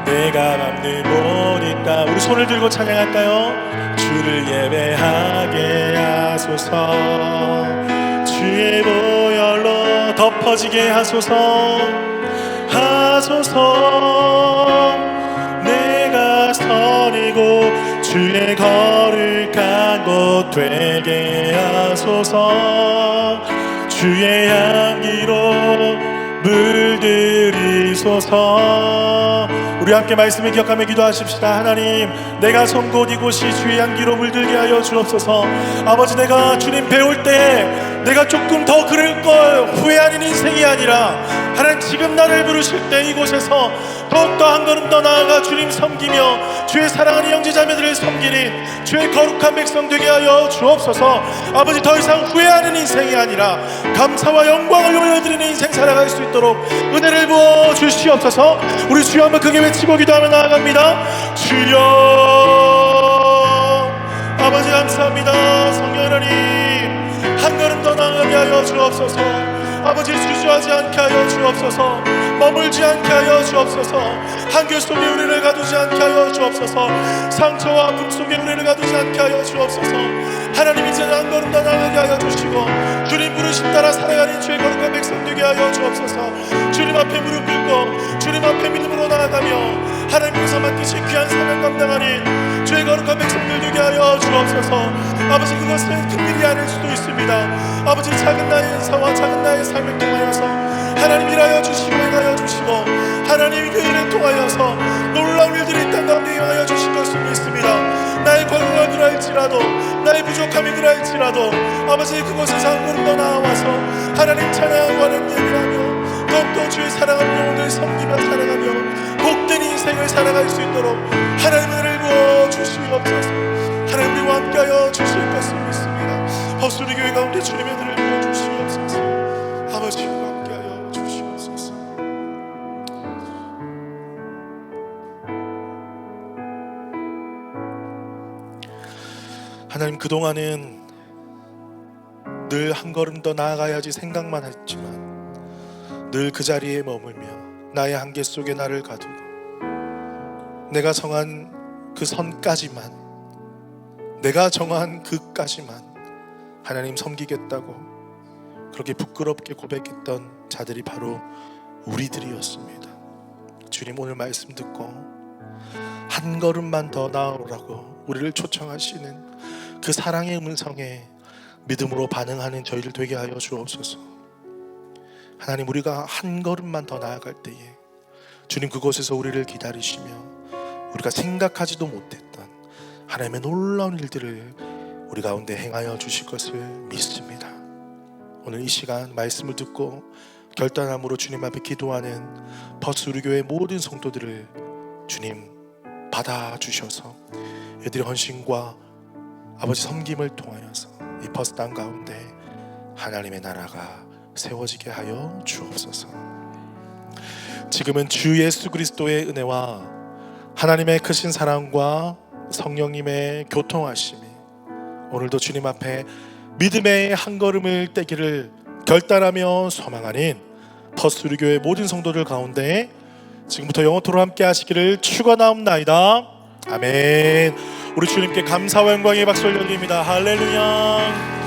내가 밟는 모든 땅. 우리 손을 들고 찬양할까요? 주를 예배하게 하소서. 주의 보혈로 덮어지게 하소서. 내가 선이고 주의 거룩한 곳 되게 하소서. 주의 향기로 물들이소서. 우리 함께 말씀을 기억하며 기도하십시다. 하나님, 내가 선 곳 이곳이 주의 향기로 물들게 하여 주옵소서. 아버지, 내가 주님 배울 때 내가 조금 더 그럴 걸 후회하는 인생이 아니라 하나님, 지금 나를 부르실 때 이곳에서 더욱더 한 걸음 더 나아가 주님 섬기며 주의 사랑하는 형제자매들을 섬기는 주의 거룩한 백성 되게 하여 주옵소서. 아버지, 더 이상 후회하는 인생이 아니라 감사와 영광을 올려드리는 인생 살아갈 수 있도록 은혜를 부어 주시옵소서. 우리 주여 한번 크게 외치고 기도하며 나아갑니다. 주여, 아버지 감사합니다. 성령 하나님, 한 걸음 더 나아가게 하여 주옵소서. 아버지 주저하지 않게 하여 주옵소서. 머물지 않게 하여 주옵소서. 한계 속에 우리를 가두지 않게 하여 주옵소서. 상처와 아픔 속에 우리를 가두지 않게 하여 주옵소서. 하나님 이제 한 걸음 더 나가게 하여 주시고 주님 부르심 따라 살아가는 죄 거룩한 백성 되게 하여 주옵소서. 주님 앞에 무릎 꿇고 주님 앞에 믿음으로 나아가며 하나님께서 맡기신 귀한 사명 감당하니 죄 거룩한 백성들 되게 하여 주옵소서. 아버지 그것은 큰일이 아닐 수도 있습니다. 아버지 작은 나의 은사와 작은 나의 삶을 통하여서 하나님 일하여 주시고 행하여 주시고 하나님이 그 일을 통하여서 놀라운 일들이 땅 가운데 임하여 주실 것을 믿습니다. 나의 권고가 그러할지라도 나의 부족함이 그러할지라도 아버지 그곳에서 한 걸음 더 나아와서 하나님 찬양하고 하나님 예배하며 더욱더 주의 사랑하는 영혼을 섬기며 살아가며 복된 인생을 살아갈 수 있도록 하나님 은혜를 부어 주시옵소서. 하나님 우리와 함께하여 주실 것을 믿습니다. 버스리 교회 가운데 주님의 은혜를 부어 주시옵소서. 아버지와 함께하여 주시옵소서. 하나님 그동안은 늘 한 걸음 더 나아가야지 생각만 했지만 늘 그 자리에 머물며 나의 한계 속에 나를 가두고 내가 정한 그 선까지만 내가 정한 그까지만 하나님 섬기겠다고 그렇게 부끄럽게 고백했던 자들이 바로 우리들이었습니다. 주님 오늘 말씀 듣고 한 걸음만 더 나아오라고 우리를 초청하시는 그 사랑의 음성에 믿음으로 반응하는 저희를 되게 하여 주옵소서. 하나님 우리가 한 걸음만 더 나아갈 때에 주님 그곳에서 우리를 기다리시며 우리가 생각하지도 못했던 하나님의 놀라운 일들을 우리 가운데 행하여 주실 것을 믿습니다. 오늘 이 시간 말씀을 듣고 결단함으로 주님 앞에 기도하는 버스 우리 교회 모든 성도들을 주님 받아주셔서 이들의 헌신과 아버지 섬김을 통하여서 이 버스 땅 가운데 하나님의 나라가 세워지게 하여 주옵소서. 지금은 주 예수 그리스도의 은혜와 하나님의 크신 사랑과 성령님의 교통하심이 오늘도 주님 앞에 믿음의 한 걸음을 떼기를 결단하며 소망하는 버스 우리 교회 모든 성도들 가운데 지금부터 영원토록 함께 하시기를 축원하옵나이다. 아멘. 우리 주님께 감사와 영광의 박수를 올립니다. 할렐루야.